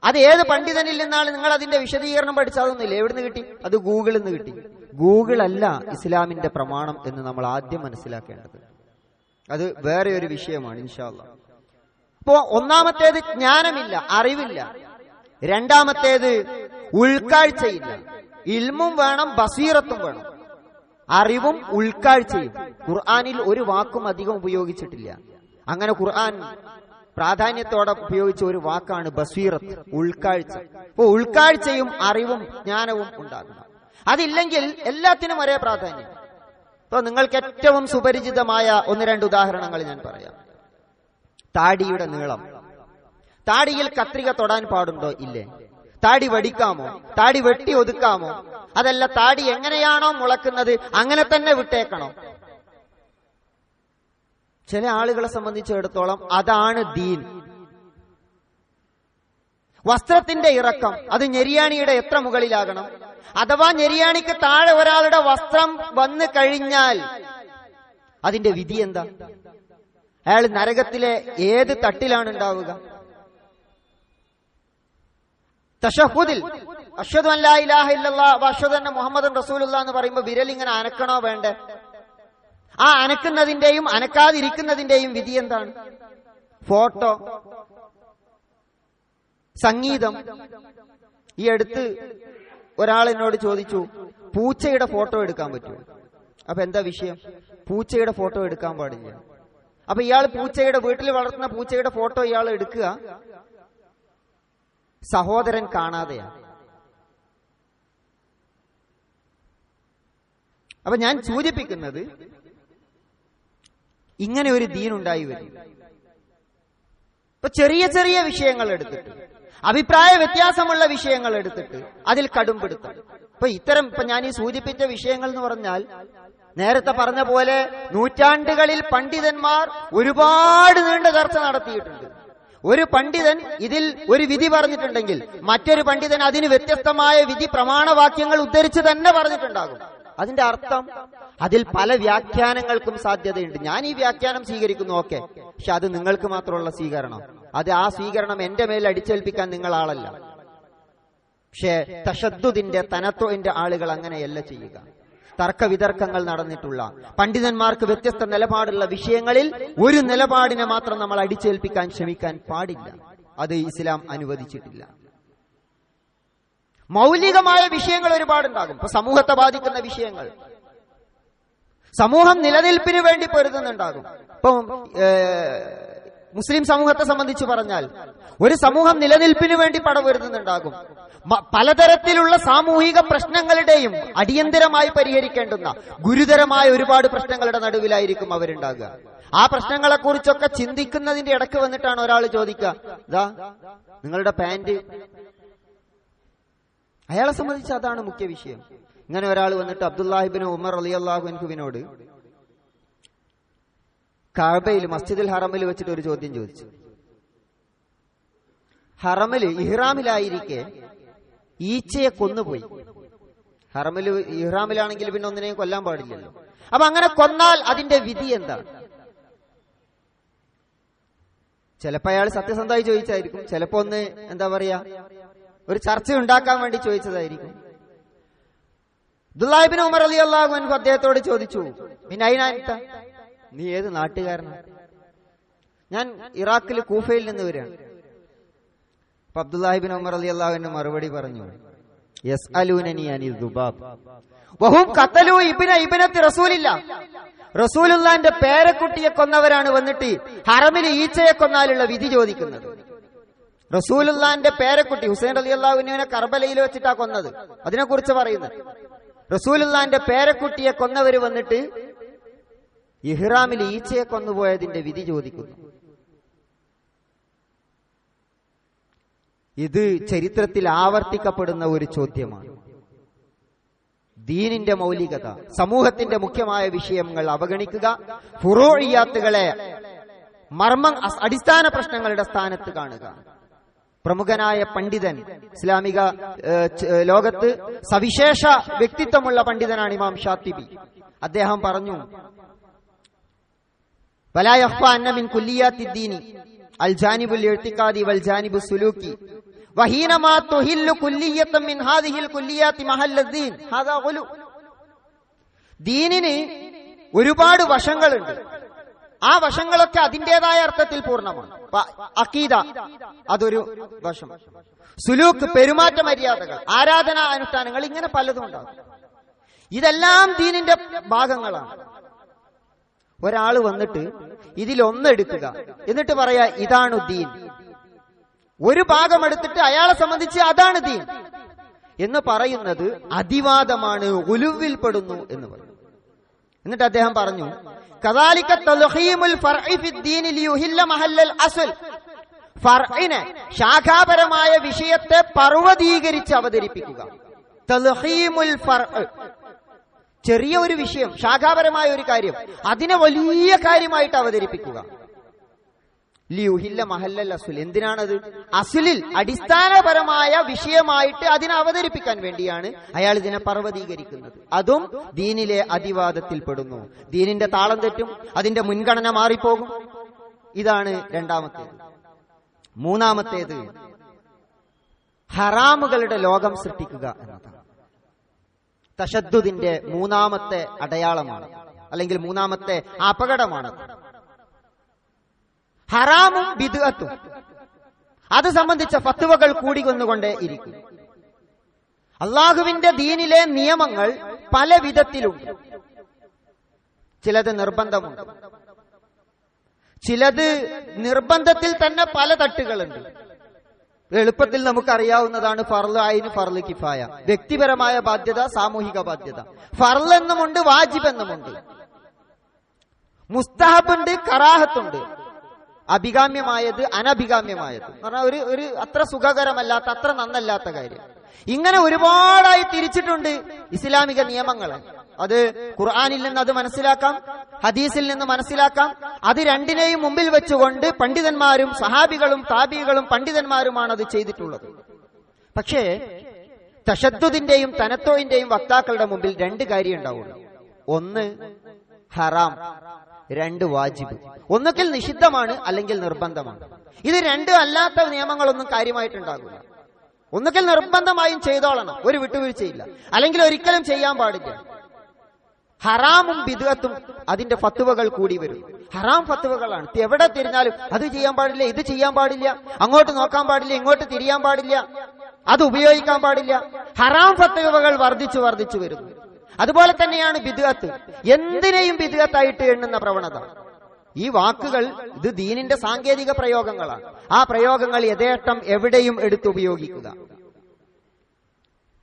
അത് ഏത് പണ്ഡിതനിൽ നിന്നാണ് നിങ്ങൾ അതിന്റെ വിശദീകരണം പഠിച്ചതൊന്നുമില്ല. എവിടുന്ന് കിട്ടി? അത് ഗൂഗിളിൽ നിന്ന് കിട്ടി. ഗൂഗിൾ അല്ല ഇസ്ലാമിന്റെ പ്രമാണം എന്ന് നമ്മൾ ആദ്യം മനസ്സിലാക്കേണ്ടത്. അത് വേറെ ഒരു വിഷയമാണ് ഇൻഷാ അല്ലാഹ്. അപ്പോ ഒന്നാമത്തേത് ജ്ഞാനമില്ല, അറിവില്ല. രണ്ടാമത്തേത് ഉൾക്കാഴ്ചയില്ല. ഇൽമും വേണം, ബസീറത്തും വേണം. അറിവും ഉൾക്കാഴ്ചയും. ഖുർആനിൽ ഒരു വാക്കും അധികം ഉപയോഗിച്ചിട്ടില്ല. അങ്ങനെ ഖുർആൻ പ്രാധാന്യത്തോടെ ഉപയോഗിച്ച ഒരു വാക്കാണ് ബസീറത്ത്, ഉൾക്കാഴ്ച. അപ്പോ ഉൾക്കാഴ്ചയും അറിവും ജ്ഞാനവും ഉണ്ടാകണം. അതില്ലെങ്കിൽ എല്ലാത്തിനും ഒരേ പ്രാധാന്യം. ഇപ്പൊ നിങ്ങൾക്ക് ഏറ്റവും സുപരിചിതമായ ഒന്ന് രണ്ട് ഉദാഹരണങ്ങൾ ഞാൻ പറയാം. താടിയുടെ നീളം. താടിയിൽ കത്രിക തൊടാൻ പാടുണ്ടോ? ഇല്ലേ. താടി വടിക്കാമോ? താടി വെട്ടി ഒതുക്കാമോ? അതല്ല, താടി എങ്ങനെയാണോ മുളക്കുന്നത് അങ്ങനെ തന്നെ വിട്ടേക്കണോ? ചില ആളുകളെ സംബന്ധിച്ചിടത്തോളം അതാണ് ദീൻ. വസ്ത്രത്തിന്റെ ഇറക്കം അത് ഞെരിയാണിയുടെ എത്ര മുകളിലാകണം? അഥവാ ഞെരിയാണിക്ക് താഴെ ഒരാളുടെ വസ്ത്രം വന്നു കഴിഞ്ഞാൽ അതിന്റെ വിധി എന്താ? അയാൾ നരകത്തിലെ ഏത് തട്ടിലാണ് ഉണ്ടാവുക? തശഹുദിൽ അശ്ഹദു അൻ ലാ ഇലാഹ ഇല്ലല്ലാഹ് വ അശ്ഹദു അന്ന മുഹമ്മദൻ റസൂലുള്ളാഹ് എന്ന് പറയുമ്പോൾ വിരൽ ഇങ്ങനെ അനക്കണോ വേണ്ടേ? ആ അനക്കുന്നതിന്റെയും അനക്കാതിരിക്കുന്നതിന്റെയും വിധി എന്താണ്? ഫോട്ടോ, സംഗീതം. ഈ അടുത്ത് ഒരാൾ എന്നോട് ചോദിച്ചു, പൂച്ചയുടെ ഫോട്ടോ എടുക്കാൻ പറ്റുമോ? അപ്പൊ എന്താ വിഷയം? പൂച്ചയുടെ ഫോട്ടോ എടുക്കാൻ പാടില്ല. അപ്പൊ ഇയാൾ പൂച്ചയുടെ, വീട്ടിൽ വളർത്തുന്ന പൂച്ചയുടെ ഫോട്ടോ ഇയാൾ എടുക്കുക, സഹോദരൻ കാണാതെയാണ്. അപ്പൊ ഞാൻ സൂചിപ്പിക്കുന്നത്, ഇങ്ങനെ ഒരു ദീനുണ്ടായി വരും. ഇപ്പൊ ചെറിയ ചെറിയ വിഷയങ്ങൾ എടുത്തിട്ട്, അഭിപ്രായ വ്യത്യാസമുള്ള വിഷയങ്ങൾ എടുത്തിട്ട് അതിൽ കടുംപിടുത്തം. ഇപ്പൊ ഞാൻ ഈ സൂചിപ്പിച്ച വിഷയങ്ങൾ എന്ന് പറഞ്ഞാൽ, നേരത്തെ പറഞ്ഞ പോലെ നൂറ്റാണ്ടുകളിൽ പണ്ഡിതന്മാർ ഒരുപാട് നീണ്ട ചർച്ച നടത്തിയിട്ടുണ്ട്. ഒരു പണ്ഡിതൻ ഇതിൽ ഒരു വിധി പറഞ്ഞിട്ടുണ്ടെങ്കിൽ മറ്റൊരു പണ്ഡിതൻ അതിന് വ്യത്യസ്തമായ വിധി പ്രമാണവാക്യങ്ങൾ ഉദ്ധരിച്ച് തന്നെ പറഞ്ഞിട്ടുണ്ടാകും. അതിന്റെ അർത്ഥം അതിൽ പല വ്യാഖ്യാനങ്ങൾക്കും സാധ്യതയുണ്ട്. ഞാൻ ഈ വ്യാഖ്യാനം സ്വീകരിക്കുന്നു, ഓക്കെ, പക്ഷെ അത് നിങ്ങൾക്ക് മാത്രമുള്ള സ്വീകരണം. അത് ആ സ്വീകരണം എന്റെ മേൽ അടിച്ചേൽപ്പിക്കാൻ നിങ്ങൾ ആളല്ല. പക്ഷേ തശദ്ദുദിന്റെ, തനത്വന്റെ ആളുകൾ അങ്ങനെയല്ല ചെയ്യുക. തർക്ക വിതർക്കങ്ങൾ നടന്നിട്ടുള്ള പണ്ഡിതന്മാർക്ക് വ്യത്യസ്ത നിലപാടുള്ള വിഷയങ്ങളിൽ ഒരു നിലപാടിനെ മാത്രം നമ്മൾ അടിച്ചേൽപ്പിക്കാൻ ശ്രമിക്കാൻ പാടില്ല. അത് ഇസ്ലാം അനുവദിച്ചിട്ടില്ല. മൗലികമായ വിഷയങ്ങൾ ഒരുപാടുണ്ടാകും. ഇപ്പൊ സമൂഹത്തെ ബാധിക്കുന്ന വിഷയങ്ങൾ, സമൂഹം നിലനിൽപ്പിന് വേണ്ടി പൊരുതുന്നുണ്ടാകും. ഇപ്പൊ മുസ്ലിം സമൂഹത്തെ സംബന്ധിച്ച് പറഞ്ഞാൽ ഒരു സമൂഹം നിലനിൽപ്പിന് വേണ്ടി പടപൊരുതുന്നുണ്ടാകും. പലതരത്തിലുള്ള സാമൂഹിക പ്രശ്നങ്ങളുടെയും അടിയന്തരമായി പരിഹരിക്കേണ്ടുന്ന ഗുരുതരമായ ഒരുപാട് പ്രശ്നങ്ങളുടെ നടുവിലായിരിക്കും അവരുണ്ടാകുക. ആ പ്രശ്നങ്ങളെ കുറിച്ചൊക്കെ ചിന്തിക്കുന്നതിന്റെ ഇടയ്ക്ക് വന്നിട്ടാണ് ഒരാൾ ചോദിക്കുക, ഇതാ നിങ്ങളുടെ പാന്റ്. അയാളെ സംബന്ധിച്ച് അതാണ് മുഖ്യ വിഷയം. ഇങ്ങനെ ഒരാൾ വന്നിട്ട് അബ്ദുല്ലാഹിബ്നു ഉമർ റളിയല്ലാഹു അൻഹുവിനോട് കഅബയിൽ മസ്ജിദുൽ ഹറമിൽ വെച്ചിട്ട് ഒരു ചോദ്യം ചോദിച്ചു. ഹറമിൽ ഇഹ്റാമിലായിരിക്കെ ഈച്ചയെ കൊന്നുപോയി. ഹറമിൽ ഇഹ്റാമിലാണെങ്കിൽ പിന്നെ ഒന്നിനെയും കൊല്ലാൻ പാടില്ലല്ലോ. അപ്പൊ അങ്ങനെ കൊന്നാൽ അതിന്റെ വിധി എന്താണ്? ചിലപ്പോ അയാൾ സത്യസന്ധമായി ചോദിച്ചായിരിക്കും, ചിലപ്പോ ഒന്ന് എന്താ പറയാ, ഒരു ചർച്ച ഉണ്ടാക്കാൻ വേണ്ടി ചോദിച്ചതായിരിക്കും. അബ്ദുല്ലാഹിബ്നു ഉമർ റളിയല്ലാഹു അൻഹു അദ്ദേഹത്തോട് ചോദിച്ചു, മിനൈനാൻത, നീ ഏത് നാട്ടുകാരനാണ്? ഞാൻ ഇറാഖിൽ കൂഫയിൽ നിന്ന് വരികയാണ്. അപ്പൊ അബ്ദുല്ലാഹിബ്നു ഉമർ റളിയല്ലാഹു അൻഹു മറുപടി പറഞ്ഞു, യസ്അലൂനനി അനിൽ ദുബാബ് വഹും ഖതലു ഇബ്നത്തി റസൂലില്ലാഹ്. റസൂലുള്ളാഹിന്റെ പേരക്കുട്ടിയെ കൊന്നവരാണ് വന്നിട്ട് ഹറമിൽ ഈച്ചയെ കൊന്നാലുള്ള വിധി ചോദിക്കുന്നത്. റസൂലുള്ളാഹിന്റെ പേരക്കുട്ടി ഹുസൈൻ റളിയല്ലാഹു അൻഹുവിനെ കർബലയിൽ വെച്ചിട്ടാ കൊന്നത്. അതിനെക്കുറിച്ച് പറയുന്നത്, റസൂലുള്ളാഹിന്റെ പേരക്കുട്ടിയെ കൊന്നവര് വന്നിട്ട് ഇഹ്റാമിൽ ഈച്ചയെ കൊന്നുപോയതിന്റെ വിധി ചോദിക്കുന്നു. ഇത് ചരിത്രത്തിൽ ആവർത്തിക്കപ്പെടുന്ന ഒരു ചോദ്യമാണ്. ദീനിന്റെ മൗലികത, സമൂഹത്തിന്റെ മുഖ്യമായ വിഷയങ്ങൾ അവഗണിക്കുക, ഫുറൂഇയാത്തുകളെ മർമ്മം അടിസ്ഥാന പ്രശ്നങ്ങളുടെ സ്ഥാനത്ത് കാണുക. പ്രമുഖനായ പണ്ഡിതൻ, ഇസ്ലാമിക ലോകത്ത് സവിശേഷ വ്യക്തിത്വമുള്ള പണ്ഡിതനാണ് ഇമാം ഷാത്തിബി. അദ്ദേഹം പറഞ്ഞു, വലാ യഖ്ഫാ അന്ന മിൻ കുല്ലിയാത്തിദ്ദീനി അൽ ജാനിബുൽ ഇഅ്തിഖാദി വൽ ജാനിബു സുലൂക്കി വഹീനമാ തുഹില്ലു കുല്ലിയത്തൻ മിൻ ഹാദിഹിൽ കുല്ലിയാത്തി മഹല്ലദ്ദീൻ ഹാദാ ഗുലു. ദീനിന് ഒരുപാട് വശങ്ങളുണ്ട്. ആ വശങ്ങളൊക്കെ അതിൻ്റെതായ അർത്ഥത്തിൽ പൂർണ്ണമാണ്. അഖീദ അതൊരു വശം, സുലൂക്ക് പെരുമാറ്റ മര്യാദകൾ, ആരാധനാ അനുഷ്ഠാനങ്ങൾ, ഇങ്ങനെ പലതും ഉണ്ടാകും. ഇതെല്ലാം ദീനിന്റെ ഭാഗങ്ങളാണ്. ഒരാൾ വന്നിട്ട് ഇതിലൊന്നെടുക്കുക, എന്നിട്ട് പറയാ ഇതാണ് ദീൻ, ഒരു ഭാഗം എടുത്തിട്ട് അയാളെ സംബന്ധിച്ച് അതാണ് ദീൻ എന്ന് പറയുന്നത് അതിവാദമാണ്, ഉലുവിൽ പെടുന്നു എന്ന് പറഞ്ഞു. എന്നിട്ട് അദ്ദേഹം പറഞ്ഞു, കദാലിക തൽഖീമുൽ ഫർഇ ഫിദ്ദീൻ ലിയുഹില്ല മഹല്ലൽ അസ്ൽ. ഫർഇനെ, ശാഖാപരമായ വിഷയത്തെ പർവ്വതീകരിച്ച് അവതരിപ്പിക്കുക. തൽഖീമുൽ ഫർഇ, ചെറിയ ഒരു വിഷയം, ശാഖാപരമായ ഒരു കാര്യം, അതിനെ വലിയ കാര്യമായിട്ട് അവതരിപ്പിക്കുക. ലിയുഹില്ല മഹല്ലൽ അസ്ൽ, എന്തിനാണത്? അസ്ലിൽ അടിസ്ഥാനപരമായ വിഷയമായിട്ട് അതിനെ അവതരിപ്പിക്കാൻ വേണ്ടിയാണ് അയാൾ ഇതിനെ പർവ്വതീകരിക്കുന്നത്. അതും ദീനിലെ അതിവാദത്തിൽ പെടുന്നു. ദീനിന്റെ താളം തെറ്റും, അതിന്റെ മുൻഗണന മാറിപ്പോകും. ഇതാണ് രണ്ടാമത്തേത്. മൂന്നാമത്തേത് ഹറാമുകളുടെ ലോകം സൃഷ്ടിക്കുക എന്നതാണ്. തശദ്ദുദിന്റെ മൂന്നാമത്തെ അടയാളമാണ്, അല്ലെങ്കിൽ മൂന്നാമത്തെ അപകടമാണ്. ഹറാമും ബിദ്അത്തും, അത് സംബന്ധിച്ച ഫത്വകൾ കൂടിക്കൊന്നുകൊണ്ടേ ഇരിക്കും. അള്ളാഹുവിന്റെ ദീനിലെ നിയമങ്ങൾ പല വിധത്തിലുണ്ട്. ചിലത് നിർബന്ധമുണ്ട്, ചിലത് നിർബന്ധത്തിൽ തന്നെ പല തട്ടുകളുണ്ട്. എളുപ്പത്തിൽ നമുക്കറിയാവുന്നതാണ് ഫർള് ഐൻ, ഫർള് കിഫായ, വ്യക്തിപരമായ ബാധ്യത, സാമൂഹിക ബാധ്യത. ഫർള് എന്നുമുണ്ട്, വാജിബ് എന്നുമുണ്ട്. മുസ്തഹബുണ്ട്, കറാഹത്തുണ്ട്. അഭികാമ്യമായത്, അനഭികാമ്യമായത് എന്ന് പറഞ്ഞാൽ ഒരു അത്ര സുഖകരമല്ലാത്ത, അത്ര നന്നല്ലാത്ത കാര്യം. ഇങ്ങനെ ഒരുപാടായി തിരിച്ചിട്ടുണ്ട് ഇസ്ലാമിക നിയമങ്ങളെ. അത് ഖുർആനിൽ നിന്ന് അത് മനസ്സിലാക്കാം, ഹദീസിൽ നിന്ന് മനസ്സിലാക്കാം. അത് രണ്ടിനെയും മുമ്പിൽ വെച്ചുകൊണ്ട് പണ്ഡിതന്മാരും സഹാബികളും താബികളും പണ്ഡിതന്മാരുമാണ് അത് ചെയ്തിട്ടുള്ളത്. പക്ഷേ തശദ്ദുദിന്റെയും തനത്തോയിന്റെയും വക്താക്കളുടെ മുമ്പിൽ രണ്ട് കാര്യം ഉണ്ടാവുള്ളൂ. ഒന്ന് ഹറാം, രണ്ട് വാജിബ്. ഒന്നുകിൽ നിഷിദ്ധമാണ്, അല്ലെങ്കിൽ നിർബന്ധമാണ്. ഇത് രണ്ടും അല്ലാത്ത നിയമങ്ങളൊന്നും കാര്യമായിട്ടുണ്ടാകില്ല. ഒന്നുകിൽ നിർബന്ധമായും ചെയ്തോളണം, ഒരു വിട്ടുവീഴ്ചയില്ല, അല്ലെങ്കിൽ ഒരിക്കലും ചെയ്യാൻ പാടില്ല. ഹറാമും ബിദ്അത്തും അതിന്റെ ഫത്വകൾ കൂടി വരും. ഹറാം ഫത്വകളാണ്. എവിടെ തിരിഞ്ഞാലും അത് ചെയ്യാൻ പാടില്ല, ഇത് ചെയ്യാൻ പാടില്ല, അങ്ങോട്ട് നോക്കാൻ പാടില്ല, ഇങ്ങോട്ട് തിരിയാൻ പാടില്ല, അത് ഉപയോഗിക്കാൻ പാടില്ല. ഹറാം ഫത്വകൾ വർദ്ധിച്ചു വർദ്ധിച്ചു വരുന്നു. അതുപോലെ തന്നെയാണ് ബിദ്അത്ത്. എന്തിനേയും ബിദ്അത്തായിട്ട് എണ്ണുന്ന പ്രവണത. ഈ വാക്കുകൾ ഇത് ദീനിന്റെ സാങ്കേതിക പ്രയോഗങ്ങളാണ്. ആ പ്രയോഗങ്ങൾ യഥേഷ്ടം എവിടെയും എടുത്തുപയോഗിക്കുക.